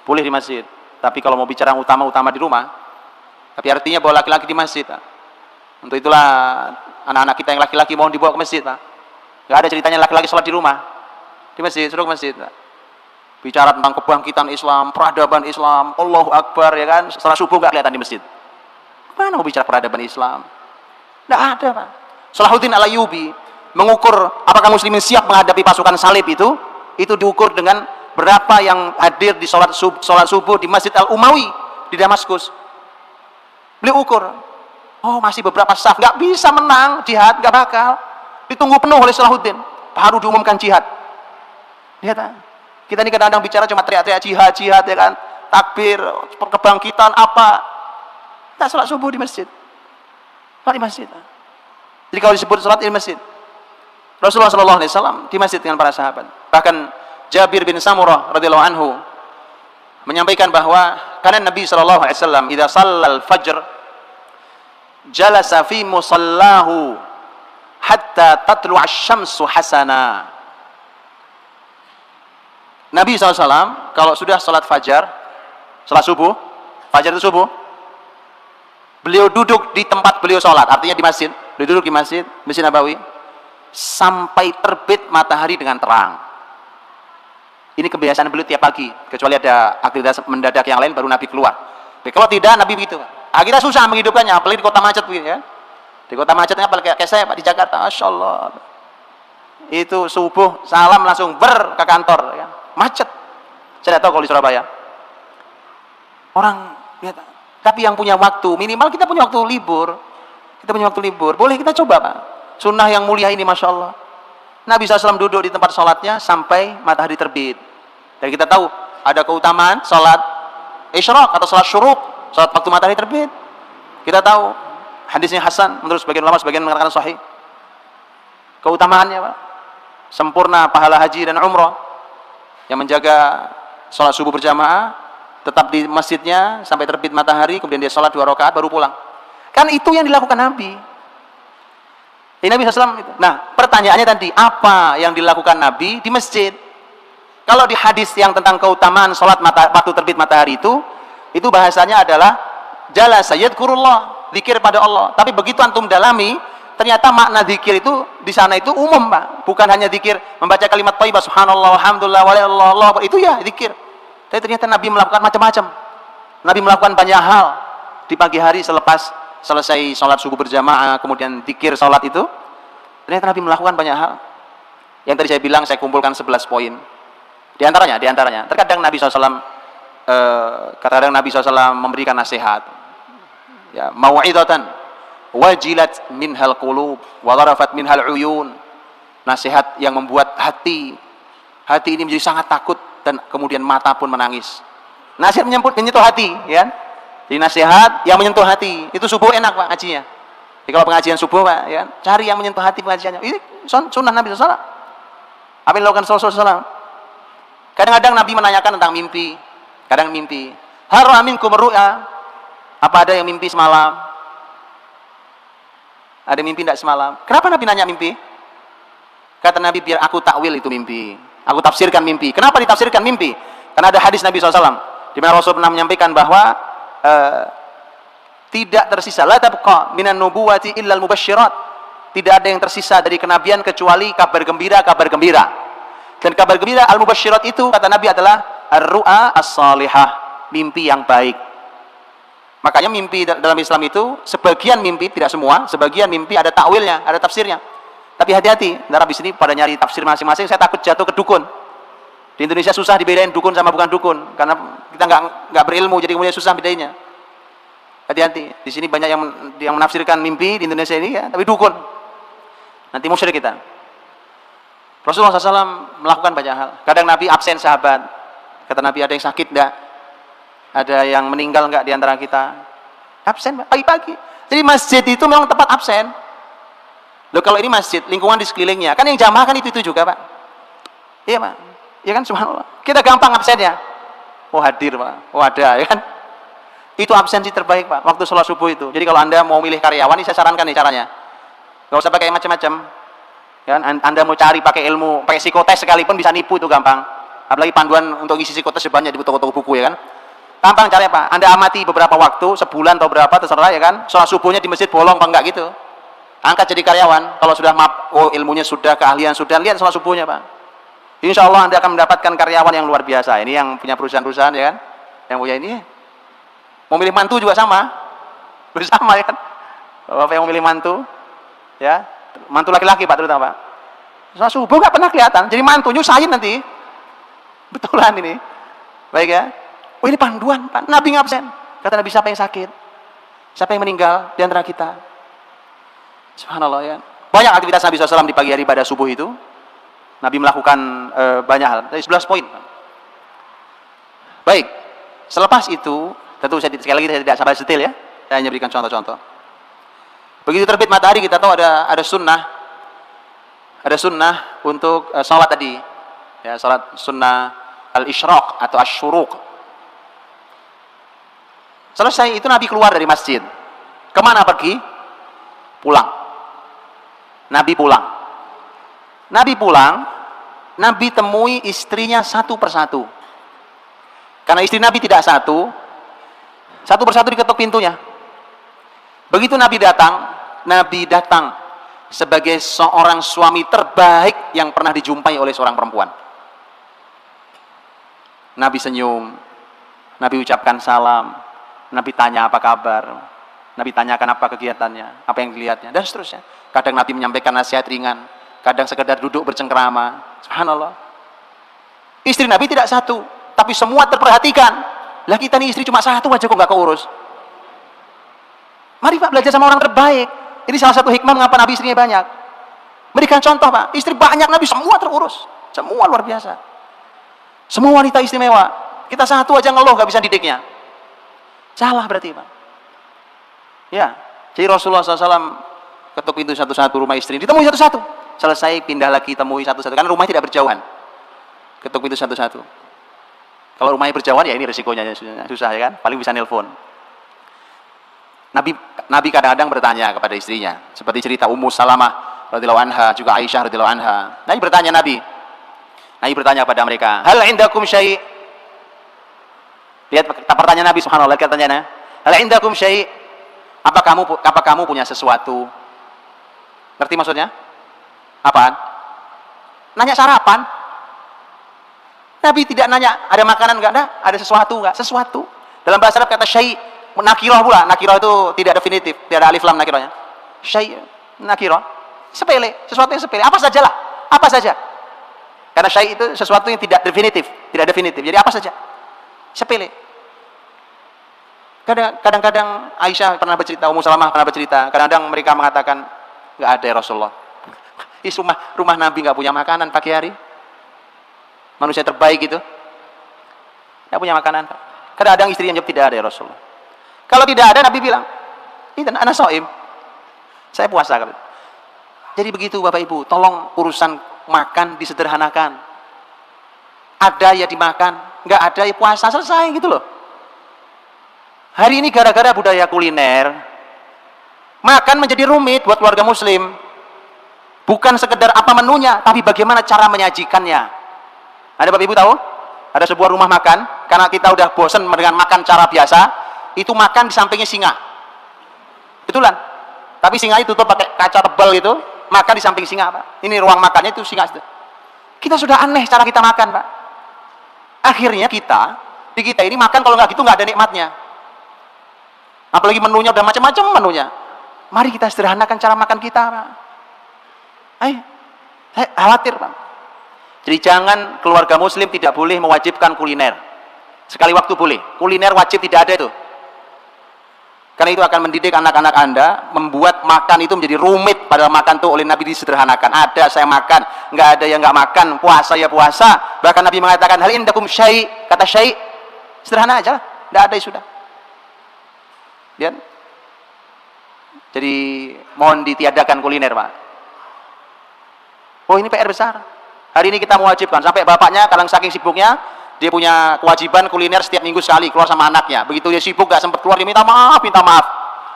S2: Boleh di masjid. Tapi kalau mau bicara utama-utama di rumah, tapi artinya bahwa laki-laki di masjid, Pak. Untuk itulah anak-anak kita yang laki-laki mohon dibawa ke masjid, Pak. Enggak ada ceritanya laki-laki sholat di rumah. Di masjid, suruh ke masjid, Pak. Bicara tentang kebangkitan Islam, peradaban Islam, Allahu Akbar, ya kan? Setelah subuh enggak kelihatan di masjid. Mana mau bicara peradaban Islam? Enggak ada, Pak. Salahuddin Al-Ayyubi mengukur apakah muslimin siap menghadapi pasukan salib itu diukur dengan berapa yang hadir di sholat subuh di Masjid Al-Umawi di Damaskus. Beliau ukur, oh masih beberapa saf, nggak bisa menang jihad, nggak bakal. Ditunggu penuh oleh Salahuddin, baru diumumkan jihad. Lihat, kita ini kadang-kadang bicara cuma teriak-teriak jihad, jihad, ya kan? Takbir, kebangkitan apa? Kita sholat subuh di masjid. Sholat di masjid. Jadi kalau disebut sholat di masjid, Rasulullah SAW di masjid dengan para sahabat. Bahkan Jabir bin Samurah radhiyallahu anhu menyampaikan bahwa karena Nabi SAW idza shallal fajr jalasa fi musallahu hatta tatlu asy-syamsu hasana. Nabi SAW kalau sudah salat fajar, salat subuh, fajar itu subuh, beliau duduk di tempat beliau salat, artinya di masjid. Beliau duduk di masjid Nabawi sampai terbit matahari dengan terang. Ini kebiasaan beliau tiap pagi, kecuali ada aktivitas mendadak yang lain baru Nabi keluar. Tapi kalau tidak, Nabi begitu. Kita susah menghidupkannya, apalagi di kota macet begitu ya. Di kota macetnya apalagi kayak saya Pak di Jakarta, Masya Allah. Itu subuh salam langsung ke kantor, ya. Macet. Saya tidak tahu kalau di Surabaya. Orang lihat, tapi yang punya waktu minimal kita punya waktu libur. Kita punya waktu libur, boleh kita coba, Pak. Sunnah yang mulia ini, Masya Allah. Nabi SAW duduk di tempat sholatnya sampai matahari terbit. Dan kita tahu ada keutamaan sholat isyraq atau sholat syuruk, sholat waktu matahari terbit. Kita tahu hadisnya Hasan, menurut sebagian ulama, sebagian mengatakan sahih. Keutamaannya, Pak, sempurna pahala haji dan umrah. Yang menjaga sholat subuh berjamaah, tetap di masjidnya sampai terbit matahari, kemudian dia sholat 2 rakaat baru pulang. Kan itu yang dilakukan Nabi. Nabi SAW itu. Nah, pertanyaannya tadi, apa yang dilakukan Nabi di masjid? Kalau di hadis yang tentang keutamaan sholat waktu terbit matahari itu bahasanya adalah jalasa yadhkurullah, zikir pada Allah. Tapi begitu antum dalami, ternyata makna zikir itu di sana itu umum, Pak. Bukan hanya zikir membaca kalimat thayyibah subhanallah walhamdulillah walillallah, itu ya zikir. Tapi ternyata Nabi melakukan macam-macam. Nabi melakukan banyak hal di pagi hari selepas selesai sholat subuh berjamaah, kemudian zikir sholat itu, ternyata Nabi melakukan banyak hal. Yang tadi saya bilang, saya kumpulkan 11 poin. Di antaranya, terkadang Nabi SAW, kadang Nabi SAW memberikan nasihat. Ya, mau'idatan, wajilat minhal qulub, wa dharafat minhal uyun. Nasihat yang membuat hati ini menjadi sangat takut dan kemudian mata pun menangis. Nasihat menyentuh hati, ya. Jadi nasihat yang menyentuh hati. Itu subuh enak, Pak, ngajinya. Jadi kalau pengajian subuh, Pak, ya, cari yang menyentuh hati pengajiannya. Ini sunnah Nabi SAW. Apa yang dilakukan Rasulullah SAW? Kadang-kadang Nabi menanyakan tentang mimpi. Kadang mimpi. Hal minkum ru'ya. Apa ada yang mimpi semalam? Ada mimpi tidak semalam? Kenapa Nabi nanya mimpi? Kata Nabi, biar aku takwil itu mimpi. Aku tafsirkan mimpi. Kenapa ditafsirkan mimpi? Karena ada hadis Nabi SAW, di mana Rasul pernah menyampaikan bahwa tidak tersisa la tabqa minan nubuwati illal mubasysyirat. Tidak ada yang tersisa dari kenabian kecuali kabar gembira. Dan kabar gembira al-mubasysyirat itu kata Nabi adalah ar-ru'a as-salihah, mimpi yang baik. Makanya mimpi dalam Islam itu sebagian mimpi, tidak semua, sebagian mimpi ada takwilnya, ada tafsirnya. Tapi hati-hati, ntar habis ini pada nyari tafsir masing-masing, saya takut jatuh ke dukun. Di Indonesia susah dibedain dukun sama bukan dukun, karena kita nggak berilmu, jadi kemudian susah bedainnya. Hati-hati. Di sini banyak yang menafsirkan mimpi di Indonesia ini ya, tapi dukun. Nanti musyrik kita. Rasulullah SAW melakukan banyak hal. Kadang Nabi absen sahabat. Kata Nabi, ada yang sakit enggak? Ada yang meninggal enggak di antara kita? Absen pagi-pagi. Jadi masjid itu memang tempat absen. Loh, kalau ini masjid, lingkungan di sekelilingnya, kan yang jamaah kan itu juga, Pak. Iya, Pak. Ya kan, subhanallah. Kita gampang absennya. Oh, hadir, Pak. Oh, ada, ya kan? Itu absensi terbaik, Pak, waktu sholat subuh itu. Jadi kalau Anda mau milih karyawan, ini saya sarankan nih caranya. Nggak usah pakai macam-macam. Ya, Anda mau cari pakai ilmu, pakai psikotes sekalipun bisa nipu, itu gampang. Apalagi panduan untuk isi psikotes sebanyak di toko-toko buku, ya kan? Gampang caranya, Pak. Anda amati beberapa waktu, sebulan atau berapa, terserah, ya kan? Sholat subuhnya di masjid bolong apa enggak gitu. Angkat jadi karyawan. Kalau sudah ilmunya sudah, keahlian sudah, lihat sholat subuhnya, Pak. Insya Allah Anda akan mendapatkan karyawan yang luar biasa. Ini yang punya perusahaan-perusahaan, ya kan? Yang punya ini, mau milih mantu juga sama. Bersama, ya kan? Bapak yang mau milih mantu, ya, mantu laki-laki, Pak, terutama, Pak. Sholat subuh nggak pernah kelihatan. Jadi mantu nyusahin nanti. Betulan ini. Baik ya. Oh, ini panduan, Pak. Nabi ngabsen. Kata Nabi, siapa yang sakit? Siapa yang meninggal di antara kita? Subhanallah, ya. Banyak aktivitas Nabi SAW di pagi hari pada subuh itu. Nabi melakukan banyak hal. Dari 11 poin. Baik. Selepas itu, tentu sekali lagi saya tidak sabar detail ya. Saya hanya berikan contoh-contoh. Begitu terbit matahari, kita tahu ada sunnah. Ada sunnah untuk sholat tadi. Ya, sholat sunnah al-isyraq atau asyuruq. Selesai itu Nabi keluar dari masjid. Kemana pergi? Pulang. Nabi pulang. Nabi temui istrinya satu persatu. Karena istri Nabi tidak satu persatu diketuk pintunya. Begitu Nabi datang sebagai seorang suami terbaik yang pernah dijumpai oleh seorang perempuan. Nabi senyum, Nabi ucapkan salam, Nabi tanya apa kabar, Nabi tanyakan apa kegiatannya, apa yang dilihatnya, dan seterusnya. Kadang Nabi menyampaikan nasihat ringan, kadang sekedar duduk bercengkrama. Subhanallah. Istri Nabi tidak satu, tapi semua terperhatikan. Lah kita nih istri cuma satu aja kok nggak keurus. Mari Pak belajar sama orang terbaik. Ini salah satu hikmah mengapa Nabi istrinya banyak. Berikan contoh, Pak. Istri banyak, Nabi semua terurus. Semua luar biasa. Semua wanita istimewa. Kita satu aja ngeluh nggak bisa didiknya. Salah berarti, Pak. Ya. Jadi Rasulullah SAW ketuk pintu satu-satu rumah istri. Ditemui satu-satu. Selesai pindah lagi temui satu-satu. Karena rumahnya tidak berjauhan. Ketuk pintu satu-satu. Kalau rumahnya berjauhan ya ini resikonya susah, ya kan? Paling bisa nelpon. Nabi kadang-kadang bertanya kepada istrinya, seperti cerita Ummu Salamah radhiyallahu anha, juga Aisyah radhiyallahu anha. Nabi bertanya kepada mereka, hal indakum syai'? Lihat pertanyaan Nabi, subhanallah, katanya, hal indakum syai'? Apa kamu punya sesuatu? Ngerti maksudnya? Apaan? Nanya sarapan. Nabi tidak nanya ada makanan enggak, ada sesuatu enggak? Sesuatu. Dalam bahasa Arab kata syai' nakirah pula. Nakirah itu tidak definitif, tidak ada alif lam nakirahnya. Syai' nakirah, sepele, sesuatu yang sepele, apa sajalah, apa saja. Karena syai' itu sesuatu yang tidak definitif. Jadi apa saja, sepele. Kadang-kadang Aisyah pernah bercerita, Ummu Salamah pernah bercerita, kadang-kadang mereka mengatakan, nggak ada ya Rasulullah. Rumah Nabi nggak punya makanan pagi hari. Manusia terbaik itu nggak punya makanan. Kadang-kadang istrinya jawab tidak ada ya Rasulullah. Kalau tidak ada, Nabi bilang, ini anak shaim, saya puasa. Jadi begitu Bapak Ibu, tolong urusan makan disederhanakan. Ada ya dimakan, nggak ada ya puasa, selesai gitu loh. Hari ini gara-gara budaya kuliner, makan menjadi rumit buat keluarga muslim. Bukan sekedar apa menunya, tapi bagaimana cara menyajikannya. Ada Bapak Ibu tahu? Ada sebuah rumah makan, karena kita udah bosan dengan makan cara biasa, itu makan di sampingnya singa. Betulan. Tapi singa itu tutup pakai kaca tebal gitu, makan di samping singa, Pak. Ini ruang makannya itu singa. Kita sudah aneh cara kita makan, Pak. Akhirnya di kita ini makan kalau nggak gitu nggak ada nikmatnya. Apalagi menunya udah macam-macam menunya. Mari kita sederhanakan cara makan kita, Pak. Saya khawatir, Pak. Jadi jangan keluarga muslim tidak boleh mewajibkan kuliner. Sekali waktu boleh, kuliner wajib tidak ada itu. Karena itu akan mendidik anak-anak Anda, membuat makan itu menjadi rumit, padahal makan itu oleh Nabi disederhanakan. Ada saya makan, nggak ada yang nggak makan, puasa ya puasa. Bahkan Nabi mengatakan, hal indakum syai', kata syai', sederhana aja, nggak ada ya sudah. Lihat. Jadi mohon ditiadakan kuliner, Pak. Oh, ini PR besar. Hari ini kita mewajibkan, sampai bapaknya kalau saking sibuknya, dia punya kewajiban kuliner setiap minggu sekali keluar sama anaknya. Begitu dia sibuk gak sempat keluar, dia minta maaf, minta maaf.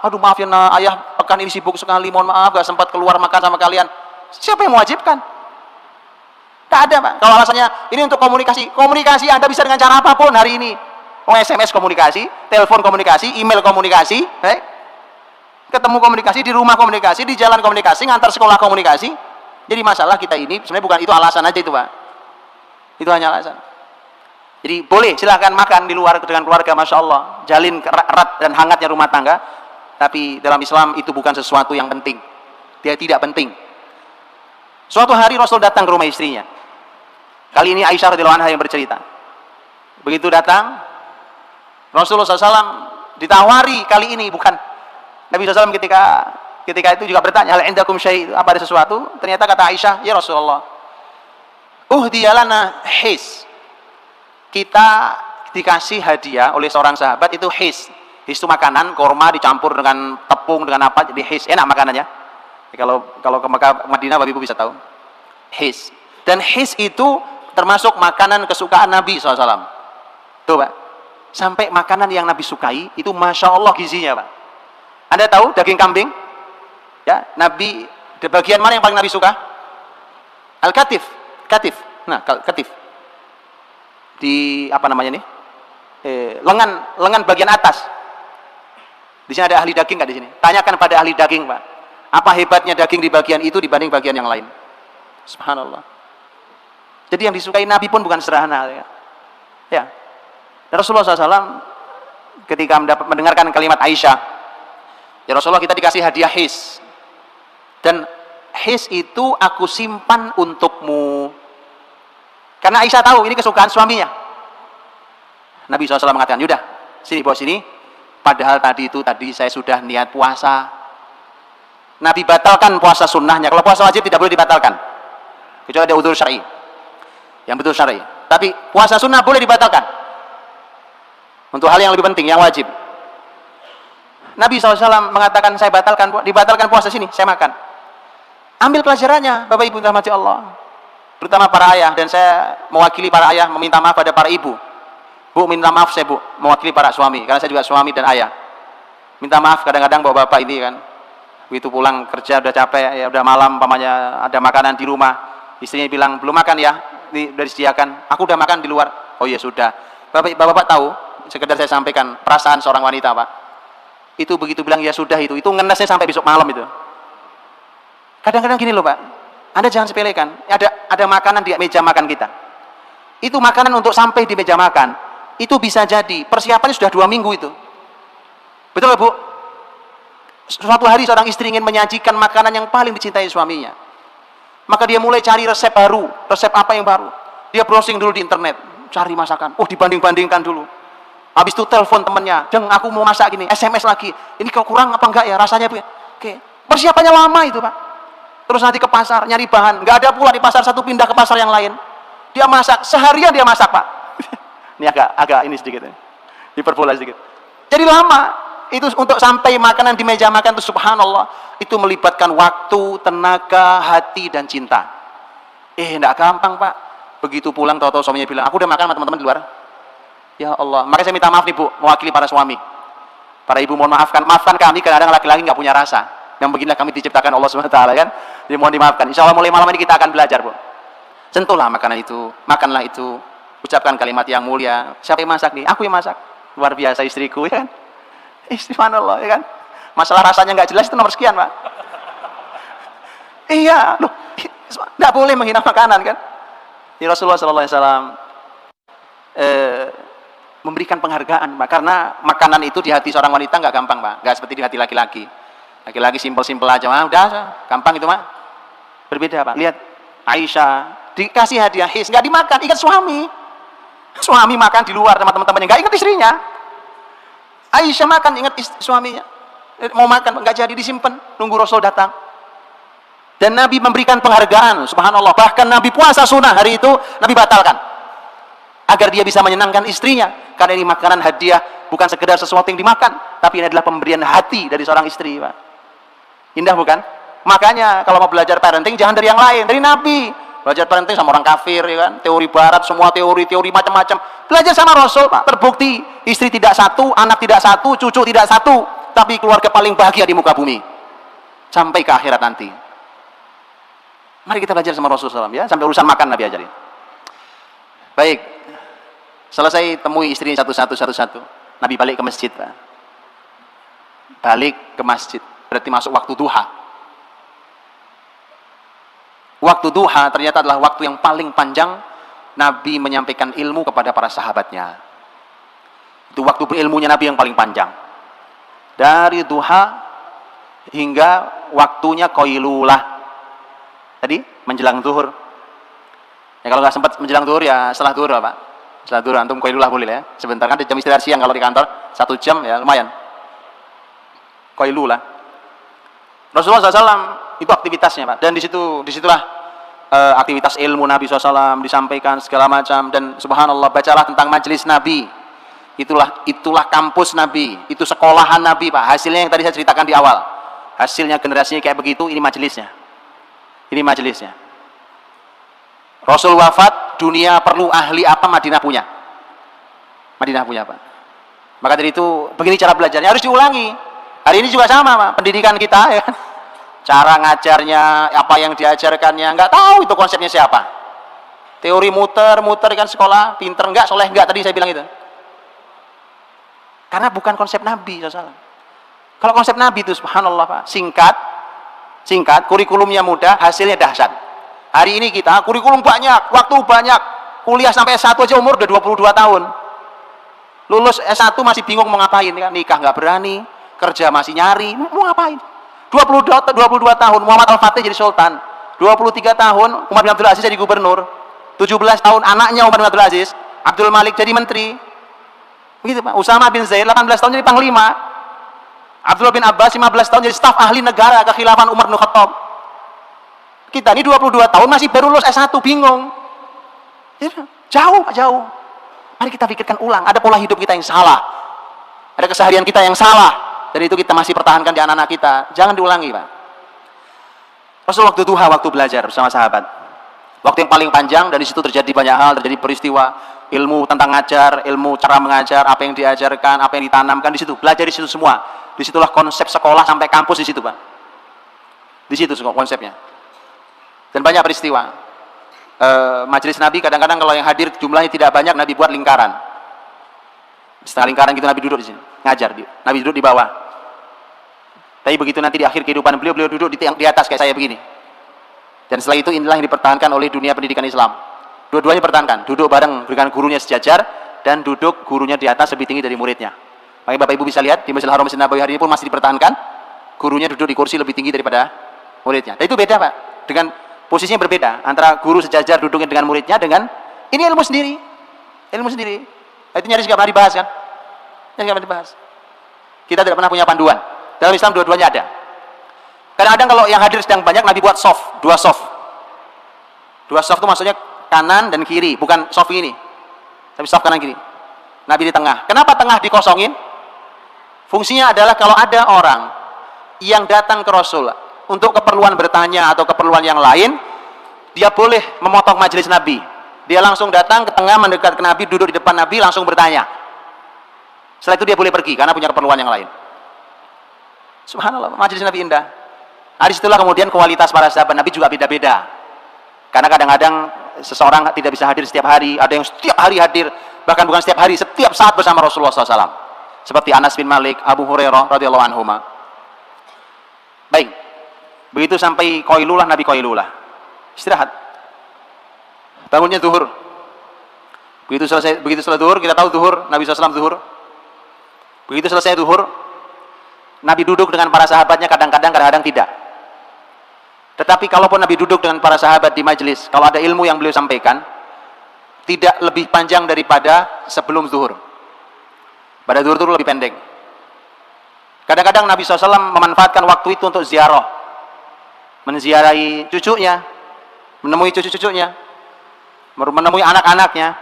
S2: Aduh maaf ya nah, ayah pekan ini sibuk sekali, mohon maaf gak sempat keluar makan sama kalian. Siapa yang mewajibkan? Tak ada, Pak. Kalau alasannya ini untuk komunikasi, komunikasi Anda bisa dengan cara apapun hari ini. Oh, SMS komunikasi, telepon komunikasi, email komunikasi, ketemu komunikasi, di rumah komunikasi, di jalan komunikasi, ngantar sekolah komunikasi. Jadi masalah kita ini sebenarnya bukan itu alasan aja itu, Pak. Itu hanya alasan. Jadi boleh silahkan makan di luar dengan keluarga, Masya Allah, jalin erat dan hangatnya rumah tangga. Tapi dalam Islam itu bukan sesuatu yang penting. Dia tidak penting. Suatu hari Rasul datang ke rumah istrinya. Kali ini Aisyah radhiyallahu anha yang bercerita. Begitu datang, Rasulullah SAW ditawari kali ini, bukan Nabi SAW ketika itu juga bertanya, hal indakum syai', apa ada sesuatu? Ternyata kata Aisyah, ya Rasulullah, uhdiyalana his. Kita dikasih hadiah oleh seorang sahabat itu his. His itu makanan, korma dicampur dengan tepung dengan apa, jadi his, enak makanannya. Kalau ke Mekah, Madinah, Bapak Ibu bisa tahu. His. Dan his itu termasuk makanan kesukaan Nabi SAW. Tuh, Pak. Sampai makanan yang Nabi sukai itu Masya Allah gizinya, Pak. Anda tahu daging kambing? Ya, Nabi, di bagian mana yang paling Nabi suka? Al-katif. Katif. Nah, katif. Di apa namanya nih? Lengan bagian atas. Di sini ada ahli daging nggak di sini? Tanyakan pada ahli daging, Pak. Apa hebatnya daging di bagian itu dibanding bagian yang lain? Subhanallah. Jadi yang disukai Nabi pun bukan sederhana, ya. Ya. Dan Rasulullah SAW ketika mendengarkan kalimat Aisyah, ya Rasulullah, kita dikasih hadiah his. Dan his itu aku simpan untukmu. Karena Aisyah tahu ini kesukaan suaminya. Nabi SAW mengatakan, yaudah, sini bawa sini. Padahal tadi saya sudah niat puasa. Nabi batalkan puasa sunnahnya. Kalau puasa wajib tidak boleh dibatalkan, kecuali ada udzur syar'i, yang betul syar'i. Tapi puasa sunnah boleh dibatalkan untuk hal yang lebih penting, yang wajib. Nabi SAW mengatakan, saya dibatalkan puasa sini, saya makan. Ambil pelajarannya, Bapak Ibu rahmati Allah, terutama para ayah, dan saya mewakili para ayah meminta maaf pada para ibu. Bu, minta maaf saya, Bu, mewakili para suami, karena saya juga suami dan ayah. Minta maaf kadang-kadang bawa bapak ini kan, begitu pulang kerja udah capek, ya udah malam, pamannya ada makanan di rumah, istrinya bilang belum makan ya, ini udah disediakan, aku udah makan di luar. Oh iya sudah. Bapak tahu, sekedar saya sampaikan perasaan seorang wanita, Pak. Itu begitu bilang ya sudah, itu ngenesnya sampai besok malam itu. Kadang-kadang gini loh, Pak, Anda jangan sepelekan, ada makanan di meja makan kita. Itu makanan untuk sampai di meja makan, itu bisa jadi persiapannya sudah 2 minggu itu. Betul Bu? Suatu hari seorang istri ingin menyajikan makanan yang paling dicintai suaminya, maka dia mulai cari resep baru. Resep apa yang baru? Dia browsing dulu di internet, cari masakan. Oh, dibanding-bandingkan dulu. Habis itu telepon temannya, Jeng, aku mau masak gini, SMS lagi. Ini kok kurang apa enggak ya rasanya? Oke. Persiapannya lama itu, Pak. Terus nanti ke pasar nyari bahan, nggak ada pula di pasar satu, pindah ke pasar yang lain. Dia masak seharian, dia masak, Pak. Ini agak ini sedikit, hiperbola sedikit. Jadi lama itu untuk sampai makanan di meja makan itu, subhanallah, itu melibatkan waktu, tenaga, hati dan cinta. Enggak gampang, Pak. Begitu pulang tahu-tahu suaminya bilang, aku udah makan sama teman-teman di luar. Ya Allah, makanya saya minta maaf nih Bu, mewakili para suami. Para ibu mohon maafkan kami, kadang-kadang laki-laki nggak punya rasa. Yang beginilah kami diciptakan Allah SWT kan. Jadi mohon dimaafkan. Insya Allah mulai malam ini kita akan belajar, Bu. Sentuhlah makanan itu, makanlah itu, ucapkan kalimat yang mulia. Siapa yang masak nih? Aku yang masak. Luar biasa istriku, ya kan? Subhanallah, ya kan? Masalah rasanya nggak jelas itu nomor sekian, Pak. Iya, loh, nggak boleh menghina makanan kan? Di Rasulullah SAW memberikan penghargaan, Pak, karena makanan itu di hati seorang wanita nggak gampang, Pak. Nggak seperti di hati laki-laki. Laki-laki simpel-simpel aja, udah gampang itu, Pak. Berbeda, Pak. Lihat Aisyah dikasih hadiah his, nggak dimakan, ingat suami. Suami makan di luar sama teman-temannya, nggak ingat istrinya. Aisyah makan, ingat suaminya. Mau makan, nggak jadi, disimpan, nunggu Rasul datang. Dan Nabi memberikan penghargaan, subhanallah. Bahkan Nabi puasa sunnah hari itu, Nabi batalkan. Agar dia bisa menyenangkan istrinya. Karena ini makanan hadiah, bukan sekedar sesuatu yang dimakan, tapi ini adalah pemberian hati dari seorang istri, Pak. Indah bukan? Makanya kalau mau belajar parenting, jangan dari yang lain, dari Nabi. Belajar parenting sama orang kafir, ya kan? Teori barat, semua teori macam-macam. Belajar sama Rasul, Pak. Terbukti, istri tidak satu, anak tidak satu, cucu tidak satu, tapi keluarga paling bahagia di muka bumi. Sampai ke akhirat nanti. Mari kita belajar sama Rasulullah SAW, ya. Sampai urusan makan Nabi ajarin. Baik. Selesai temui istri satu-satu. Nabi balik ke masjid, Pak. Balik ke masjid. Berarti masuk waktu duha. Waktu duha ternyata adalah waktu yang paling panjang Nabi menyampaikan ilmu kepada para sahabatnya. Itu waktu berilmunya Nabi yang paling panjang. Dari duha hingga waktunya qailulah. Tadi menjelang zuhur. Ya kalau nggak sempat menjelang zuhur ya setelah zuhur, Pak. Setelah zuhur antum qailulah boleh ya. Sebentar kan jam istirahat siang kalau di kantor 1 jam ya lumayan. Qailulah. Rasulullah SAW itu aktivitasnya, Pak. Dan disitulah aktivitas ilmu Nabi SAW disampaikan segala macam. Dan subhanallah, bacalah tentang majelis Nabi. Itulah kampus Nabi. Itu sekolahan Nabi, Pak. Hasilnya yang tadi saya ceritakan di awal. Hasilnya generasinya kayak begitu, ini majelisnya. Ini majelisnya. Rasul wafat, dunia perlu ahli apa Madinah punya? Madinah punya, Pak. Maka dari itu, begini cara belajarnya harus diulangi. Hari ini juga sama, Pak. Pendidikan kita, ya. Cara ngajarnya, apa yang diajarkannya, nggak tahu itu konsepnya siapa. Teori muter kan sekolah, pinter nggak, soleh nggak, tadi saya bilang itu. Karena bukan konsep Nabi SAW. Kalau konsep Nabi itu, subhanallah, Pak, singkat, kurikulumnya mudah, hasilnya dahsyat. Hari ini kita, kurikulum banyak, waktu banyak, kuliah sampai S1 aja umur udah 22 tahun. Lulus S1 masih bingung mau ngapain, kan? Nikah nggak berani, kerja masih nyari, mau ngapain? 22 tahun Muhammad Al-Fatih jadi sultan, 23 tahun Umar bin Abdul Aziz jadi gubernur, 17 tahun anaknya Umar bin Abdul Aziz, Abdul Malik jadi menteri. Begitu, Pak. Usama bin Zaid 18 tahun jadi panglima. Abdullah bin Abbas 15 tahun jadi staf ahli negara kekhilafan Umar bin Khattab. Kita ini 22 tahun masih baru lulus S1, bingung. Jauh. Mari kita pikirkan ulang, ada pola hidup kita yang salah. Ada keseharian kita yang salah. Dan itu kita masih pertahankan di anak-anak kita. Jangan diulangi, Pak. Rasul waktu duha, waktu belajar bersama sahabat. Waktu yang paling panjang, dan di situ terjadi banyak hal, terjadi peristiwa, ilmu tentang ngajar, ilmu cara mengajar, apa yang diajarkan, apa yang ditanamkan di situ. Belajar di situ semua. Disitulah konsep sekolah sampai kampus di situ, Pak. Di situ konsepnya. Dan banyak peristiwa. Majelis Nabi kadang-kadang kalau yang hadir jumlahnya tidak banyak, Nabi buat lingkaran. Setengah lingkaran gitu Nabi duduk di sini, ngajar. Nabi duduk di bawah. Tapi begitu nanti di akhir kehidupan beliau duduk di atas kayak saya begini. Dan setelah itu inilah yang dipertahankan oleh dunia pendidikan Islam. Dua-duanya pertahankan, duduk bareng dengan gurunya sejajar dan duduk gurunya di atas lebih tinggi dari muridnya. Makanya Bapak Ibu bisa lihat di Masjidil Haram Masjid Nabawi hari ini pun masih dipertahankan, gurunya duduk di kursi lebih tinggi daripada muridnya. Dan itu beda, Pak. Dengan posisinya berbeda antara guru sejajar duduknya dengan muridnya dengan ini ilmu sendiri. Ilmu sendiri. Itu nyaris nggak pernah dibahas, kan? Nyaris nggak pernah dibahas. Kita tidak pernah punya panduan. Dalam Islam dua-duanya ada. Kadang-kadang kalau yang hadir sedang banyak, Nabi buat soft, 2 soft. 2 soft itu maksudnya kanan dan kiri, bukan soft ini. Tapi soft kanan kiri. Nabi di tengah. Kenapa tengah dikosongin? Fungsinya adalah kalau ada orang yang datang ke Rasul untuk keperluan bertanya atau keperluan yang lain, dia boleh memotong majelis Nabi. Dia langsung datang ke tengah, mendekat ke Nabi, duduk di depan Nabi, langsung bertanya. Setelah itu dia boleh pergi karena punya keperluan yang lain. Subhanallah, majelis Nabi indah. Dari situlah kemudian kualitas para sahabat Nabi juga beda-beda. Karena kadang-kadang seseorang tidak bisa hadir setiap hari, ada yang setiap hari hadir, bahkan bukan setiap hari, setiap saat bersama Rasulullah SAW. Seperti Anas bin Malik, Abu Hurairah radhiyallahu anhuma. Baik, begitu sampai qailulah, Nabi qailulah, istirahat. Bangunnya zuhur. Begitu selesai zuhur, kita tahu zuhur, Nabi SAW zuhur. Begitu selesai zuhur, Nabi duduk dengan para sahabatnya, kadang-kadang tidak. Tetapi kalaupun Nabi duduk dengan para sahabat di majelis, kalau ada ilmu yang beliau sampaikan, tidak lebih panjang daripada sebelum zuhur. Pada zuhur itu lebih pendek. Kadang-kadang Nabi SAW memanfaatkan waktu itu untuk ziarah, menziarahi cucunya, menemui cucu-cucunya, menemui anak-anaknya.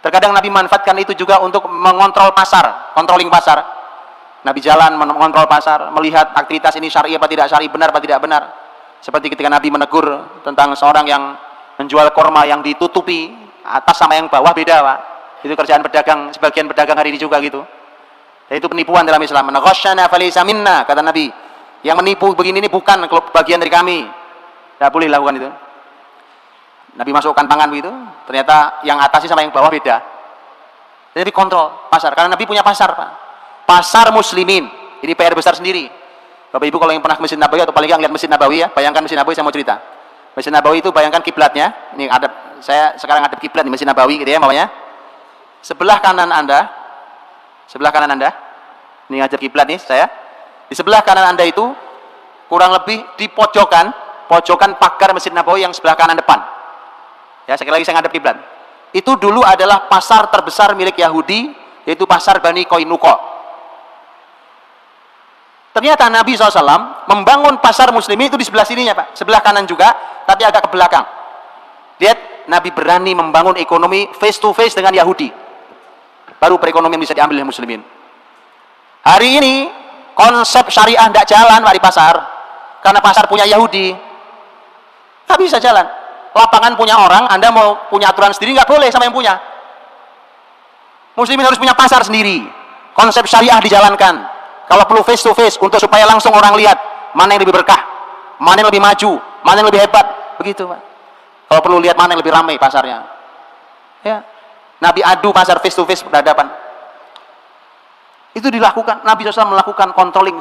S2: Terkadang Nabi manfaatkan itu juga untuk mengontrol pasar, controlling pasar. Nabi jalan mengontrol pasar, melihat aktivitas ini syar'i apa tidak syar'i, benar apa tidak benar. Seperti ketika Nabi menegur tentang seorang yang menjual korma yang ditutupi atas sama yang bawah beda, Pak. Itu kerjaan pedagang, sebagian pedagang hari ini juga gitu. Dan itu penipuan dalam Islam. Ghasyana falaysa minna, kata Nabi. Yang menipu begini ini bukan bagian dari kami. Tidak boleh lakukan itu. Nabi masukkan tangan begitu, ternyata yang atasnya sama yang bawah beda. Jadi kontrol pasar, karena Nabi punya pasar, Pak. Pasar muslimin. Ini PR besar sendiri. Bapak Ibu kalau yang pernah ke Masjid Nabawi atau paling nggak lihat Masjid Nabawi ya, bayangkan Masjid Nabawi, saya mau cerita. Masjid Nabawi itu bayangkan kiblatnya. Ini ada, saya sekarang ada kiblat di Masjid Nabawi gitu ya, maunya. Sebelah kanan Anda, ini ngadep kiblat nih saya. Di sebelah kanan Anda itu kurang lebih di pojokan pagar Masjid Nabawi yang sebelah kanan depan. Ya, sekali lagi saya ngadep kiblat. Itu dulu adalah pasar terbesar milik Yahudi, yaitu pasar Bani Koinuko. Ternyata Nabi SAW membangun pasar muslimin itu di sebelah sininya, Pak. Sebelah kanan juga, tapi agak ke belakang. Lihat, Nabi berani membangun ekonomi face to face dengan Yahudi. Baru perekonomian bisa diambil oleh muslimin. Hari ini, konsep syariah tidak jalan, Pak, di pasar. Karena pasar punya Yahudi. Nggak bisa jalan. Lapangan punya orang, Anda mau punya aturan sendiri, nggak boleh sama yang punya. Muslimin harus punya pasar sendiri. Konsep syariah dijalankan. Kalau perlu face to face untuk supaya langsung orang lihat mana yang lebih berkah, mana yang lebih maju, mana yang lebih hebat, begitu, Pak. Kalau perlu lihat mana yang lebih ramai pasarnya. Ya. Nabi adu pasar face to face berhadapan. Itu dilakukan, Nabi SAW melakukan controlling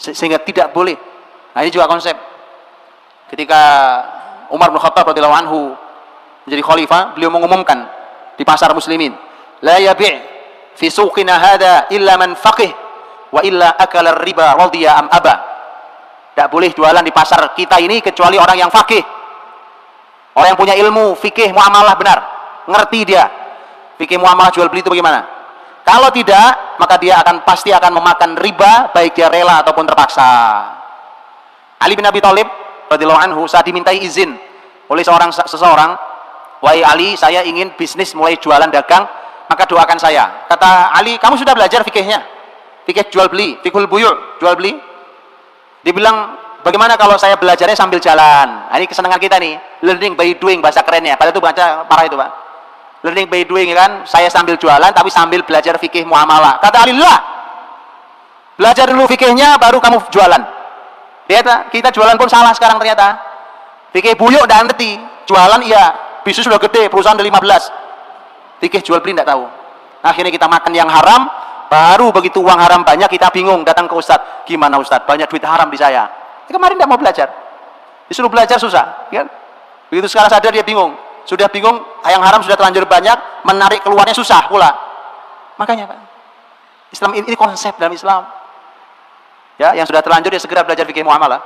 S2: sehingga tidak boleh. Nah, ini juga konsep. Ketika Umar bin Khattab radhiyallahu anhu menjadi khalifah, beliau mengumumkan di pasar muslimin, la yabi' fi suqina hada illa man faqih wa illa akala riba radiya am aba. Tidak boleh jualan di pasar kita ini kecuali orang yang fakih, orang yang punya ilmu fikih muamalah benar, ngerti dia fikih muamalah jual beli itu bagaimana. Kalau tidak, maka dia pasti akan memakan riba, baik dia rela ataupun terpaksa. Ali bin Abi Thalib radhiyallahu anhu saat dimintai izin oleh seseorang, wahai Ali, saya ingin bisnis mulai jualan dagang, maka doakan saya. Kata Ali, kamu sudah belajar fikihnya? Fikih jual beli, fikul buyu', jual beli. Dibilang, bagaimana kalau saya belajarnya sambil jalan? Nah, ini kesenangan kita nih, learning by doing, bahasa kerennya. Padahal itu bahasa parah itu, Pak. Learning by doing kan, saya sambil jualan tapi sambil belajar fikih muamalah. Kata Ali, lah, belajar dulu fikihnya baru kamu jualan. Lihat, kita jualan pun salah sekarang ternyata. Fikih buyuk udah ngerti, jualan iya, bisnis sudah gede, perusahaan udah 15. Fikih jual beli tidak tahu. Akhirnya kita makan yang haram. Baru begitu uang haram banyak kita bingung datang ke Ustadz. Gimana Ustadz? Banyak duit haram di saya. Kemarin tidak mau belajar. Disuruh belajar susah. Kan? Begitu sekarang sadar dia bingung. Sudah bingung, yang haram sudah terlanjur banyak, menarik keluarnya susah pula. Makanya Pak, Islam ini konsep dalam Islam. Ya, yang sudah terlanjur dia segera belajar fikih muamalah.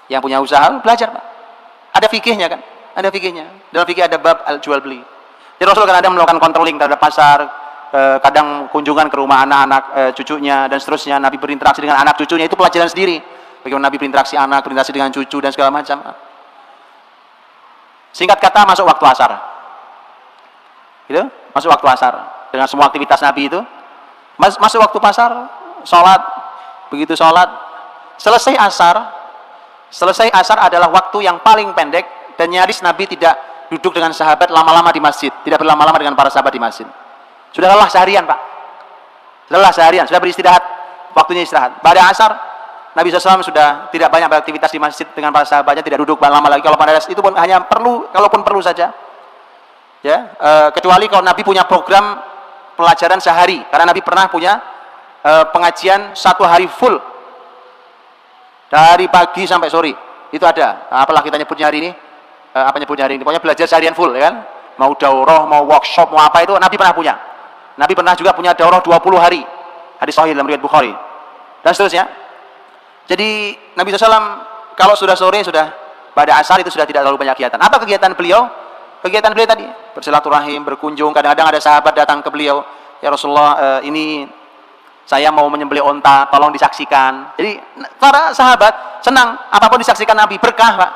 S2: Yang punya usaha belajar, Pak. Ada fikihnya kan? Ada fikihnya. Dalam fikih ada bab jual beli. Jadi Rasul kan ada melakukan controlling terhadap pasar. Kadang kunjungan ke rumah anak-anak cucunya dan seterusnya. Nabi berinteraksi dengan anak cucunya, itu pelajaran sendiri. Bagaimana Nabi berinteraksi anak, berinteraksi dengan cucu dan segala macam. Singkat kata, masuk waktu asar. Gitu? Masuk waktu asar dengan semua aktivitas Nabi itu. Masuk waktu pasar, sholat. Begitu sholat, selesai asar adalah waktu yang paling pendek dan nyaris Nabi tidak duduk dengan sahabat lama-lama di masjid, tidak berlama-lama dengan para sahabat di masjid. Sudah lelah seharian, Pak. Lelah seharian, sudah beristirahat, waktunya istirahat. Pada asar, Nabi SAW sudah tidak banyak beraktivitas di masjid dengan para sahabatnya, tidak duduk lama lagi. Kalau pada itu pun hanya perlu, kalaupun perlu saja. Ya, kecuali kalau Nabi punya program pelajaran sehari, karena Nabi pernah punya pengajian 1 hari full dari pagi sampai sore. Itu ada. Apalah kita nyebutnya hari ini? Apa nyebutnya hari ini? Pokoknya belajar seharian full, ya kan? Mau daurah, mau workshop, mau apa itu Nabi pernah punya. Nabi pernah juga punya daurah 20 hari. Hadis sahih dalam riwayat Bukhari. Dan seterusnya. Jadi Nabi SAW kalau sudah sore, sudah pada asar itu sudah tidak terlalu banyak kegiatan. Apa kegiatan beliau? Kegiatan beliau tadi bersilaturahim, berkunjung. Kadang-kadang ada sahabat datang ke beliau, ya Rasulullah, ini saya mau menyembelih onta, tolong disaksikan. Jadi para sahabat senang apapun disaksikan Nabi, berkah Pak.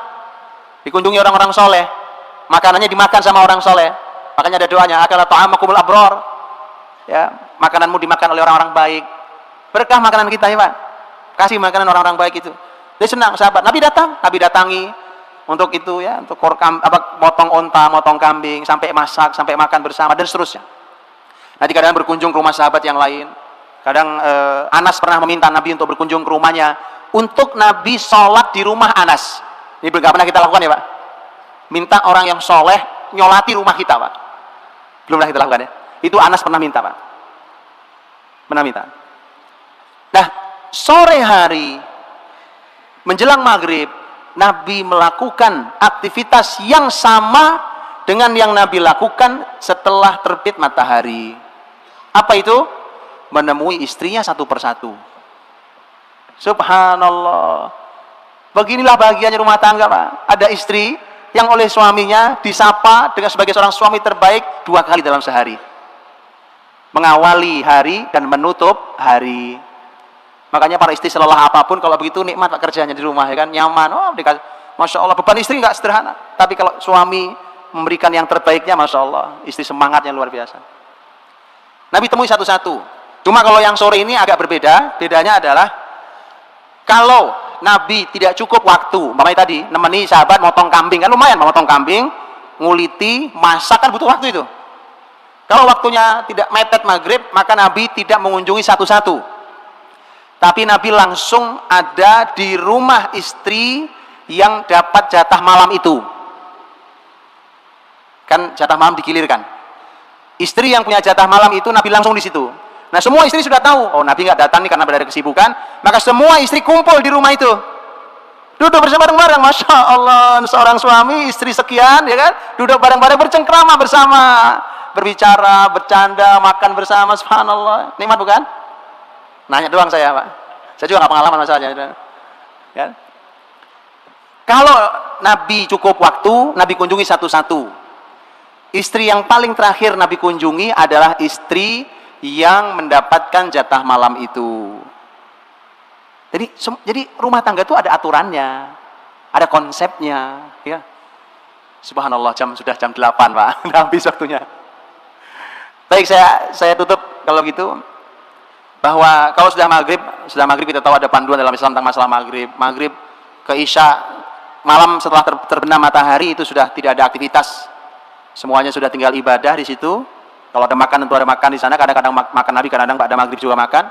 S2: Dikunjungi orang-orang soleh, makanannya dimakan sama orang soleh. Makanya ada doanya, akala ta'amakumul abror, ya, makananmu dimakan oleh orang-orang baik. Berkah makanan kita ya Pak, kasih makanan orang-orang baik itu. Dia senang sahabat. Nabi datangi untuk itu ya, untuk motong onta, motong kambing, sampai masak, sampai makan bersama dan seterusnya. Nanti kadang berkunjung ke rumah sahabat yang lain. Kadang Anas pernah meminta Nabi untuk berkunjung ke rumahnya, untuk Nabi sholat di rumah Anas. Ini belum pernah kita lakukan ya Pak. Minta orang yang soleh nyolati rumah kita Pak. Belum pernah kita lakukan ya. Itu Anas pernah minta Pak. Pernah minta. Nah, sore hari menjelang maghrib, Nabi melakukan aktivitas yang sama dengan yang Nabi lakukan setelah terbit matahari. Apa itu? Menemui istrinya satu persatu. Subhanallah. Beginilah bahagianya rumah tangga Pak. Ada istri yang oleh suaminya disapa dengan sebagai seorang suami terbaik 2 kali dalam sehari. Mengawali hari dan menutup hari. Makanya para istri selelah apapun, kalau begitu nikmat Pak kerjanya di rumah ya kan, nyaman. Oh, Masya Allah, beban istri nggak sederhana. Tapi kalau suami memberikan yang terbaiknya, Masya Allah, istri semangatnya luar biasa. Nabi temui satu-satu. Cuma kalau yang sore ini agak berbeda. Bedanya adalah kalau Nabi tidak cukup waktu, makanya tadi nemeni sahabat motong kambing, kan lumayan motong kambing, nguliti, masak, kan butuh waktu itu. Kalau waktunya tidak mepet maghrib, maka Nabi tidak mengunjungi satu-satu. Tapi Nabi langsung ada di rumah istri yang dapat jatah malam itu. Kan jatah malam digilirkan. Istri yang punya jatah malam itu Nabi langsung di situ. Nah, semua istri sudah tahu, oh Nabi nggak datang nih karena ada kesibukan, maka semua istri kumpul di rumah itu. Duduk bersama bareng-bareng, Masya Allah, seorang suami, istri sekian, ya kan? Duduk bareng-bareng, bercengkrama bersama, berbicara, bercanda, makan bersama, subhanallah. Nikmat bukan? Nanya doang saya Pak, saya juga nggak pengalaman masalahnya ya. Kalau Nabi cukup waktu, Nabi kunjungi satu-satu. Istri yang paling terakhir Nabi kunjungi adalah istri yang mendapatkan jatah malam itu. Jadi rumah tangga itu ada aturannya, ada konsepnya ya. Subhanallah, sudah jam 8 Pak, udah habis waktunya. Baik, saya tutup kalau gitu. Bahwa kalau sudah maghrib kita tahu ada panduan dalam Islam tentang masalah maghrib ke isya, malam setelah terbenam matahari itu sudah tidak ada aktivitas, semuanya sudah tinggal ibadah di situ. Kalau ada makan tentu ada makan di sana, kadang-kadang makan Nabi, kadang-kadang pada maghrib juga makan.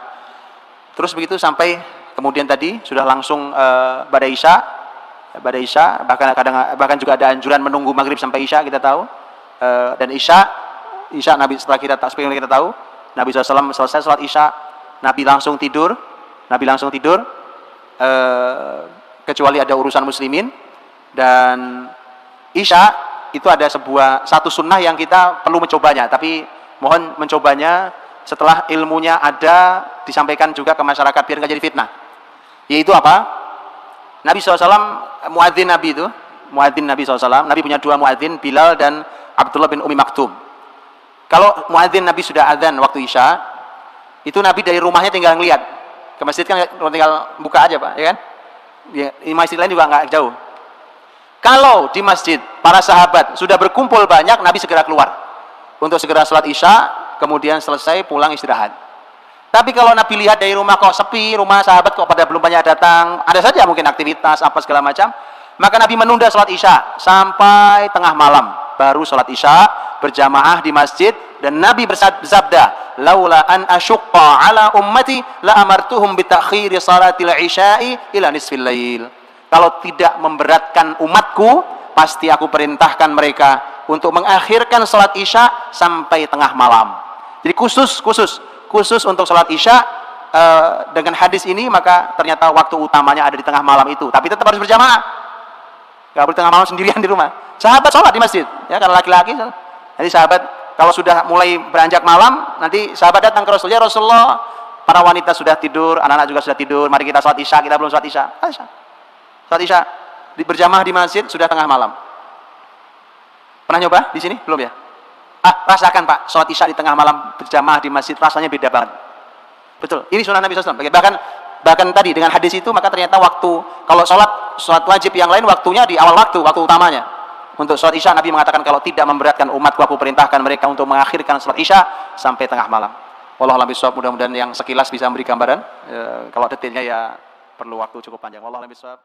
S2: Terus begitu sampai kemudian tadi sudah langsung pada isya, bahkan juga ada anjuran menunggu maghrib sampai isya kita tahu. Dan isya Nabi setelah kita tahu, Nabi SAW selesai sholat isya, Nabi langsung tidur, kecuali ada urusan muslimin. Dan isya itu ada satu sunnah yang kita perlu mencobanya, tapi mohon mencobanya setelah ilmunya ada, disampaikan juga ke masyarakat biar nggak jadi fitnah. Yaitu apa? Nabi SAW, muadzin Nabi SAW, Nabi punya 2 muadzin, Bilal dan Abdullah bin Umi Maktum. Kalau muadzin Nabi sudah adzan waktu isya, itu Nabi dari rumahnya tinggal ngeliat ke masjid, kan tinggal buka aja Pak, ya kan? Ya, di masjid lain juga nggak jauh. Kalau di masjid para sahabat sudah berkumpul banyak, Nabi segera keluar untuk segera sholat isya, kemudian selesai pulang istirahat. Tapi kalau Nabi lihat dari rumah kok sepi, rumah sahabat kok pada belum banyak datang, ada saja mungkin aktivitas apa segala macam, maka Nabi menunda sholat isya sampai tengah malam, baru sholat isya berjamaah di masjid. Dan Nabi bersabda, laula an asyqa ala ummati la amartuhum bi ta'khiri salatil isya'i ila nisfil lail. Kalau tidak memberatkan umatku, pasti aku perintahkan mereka untuk mengakhirkan salat isya sampai tengah malam. Jadi khusus untuk salat isya, dengan hadis ini maka ternyata waktu utamanya ada di tengah malam itu. Tapi tetap harus berjamaah. Enggak boleh tengah malam sendirian di rumah. Sahabat sholat di masjid, ya, karena laki-laki. Jadi sahabat kalau sudah mulai beranjak malam, nanti sahabat datang ke Rasulullah, ya Rasulullah, para wanita sudah tidur, anak-anak juga sudah tidur, mari kita sholat isya, kita belum sholat isya. Salat Isya berjamaah di masjid sudah tengah malam. Pernah nyoba di sini? Belum ya? Rasakan Pak, salat Isya di tengah malam berjamaah di masjid rasanya beda banget. Betul. Ini sunnah Nabi SAW. Bahkan tadi dengan hadis itu maka ternyata waktu kalau salat wajib yang lain waktunya di awal waktu utamanya. Untuk salat Isya Nabi mengatakan kalau tidak memberatkan umatku aku perintahkan mereka untuk mengakhirkan salat Isya sampai tengah malam. Wallahu a'lam bishawab. Mudah-mudahan yang sekilas bisa memberi gambaran. Kalau detailnya ya perlu waktu cukup panjang. Wallahu a'lam bishawab.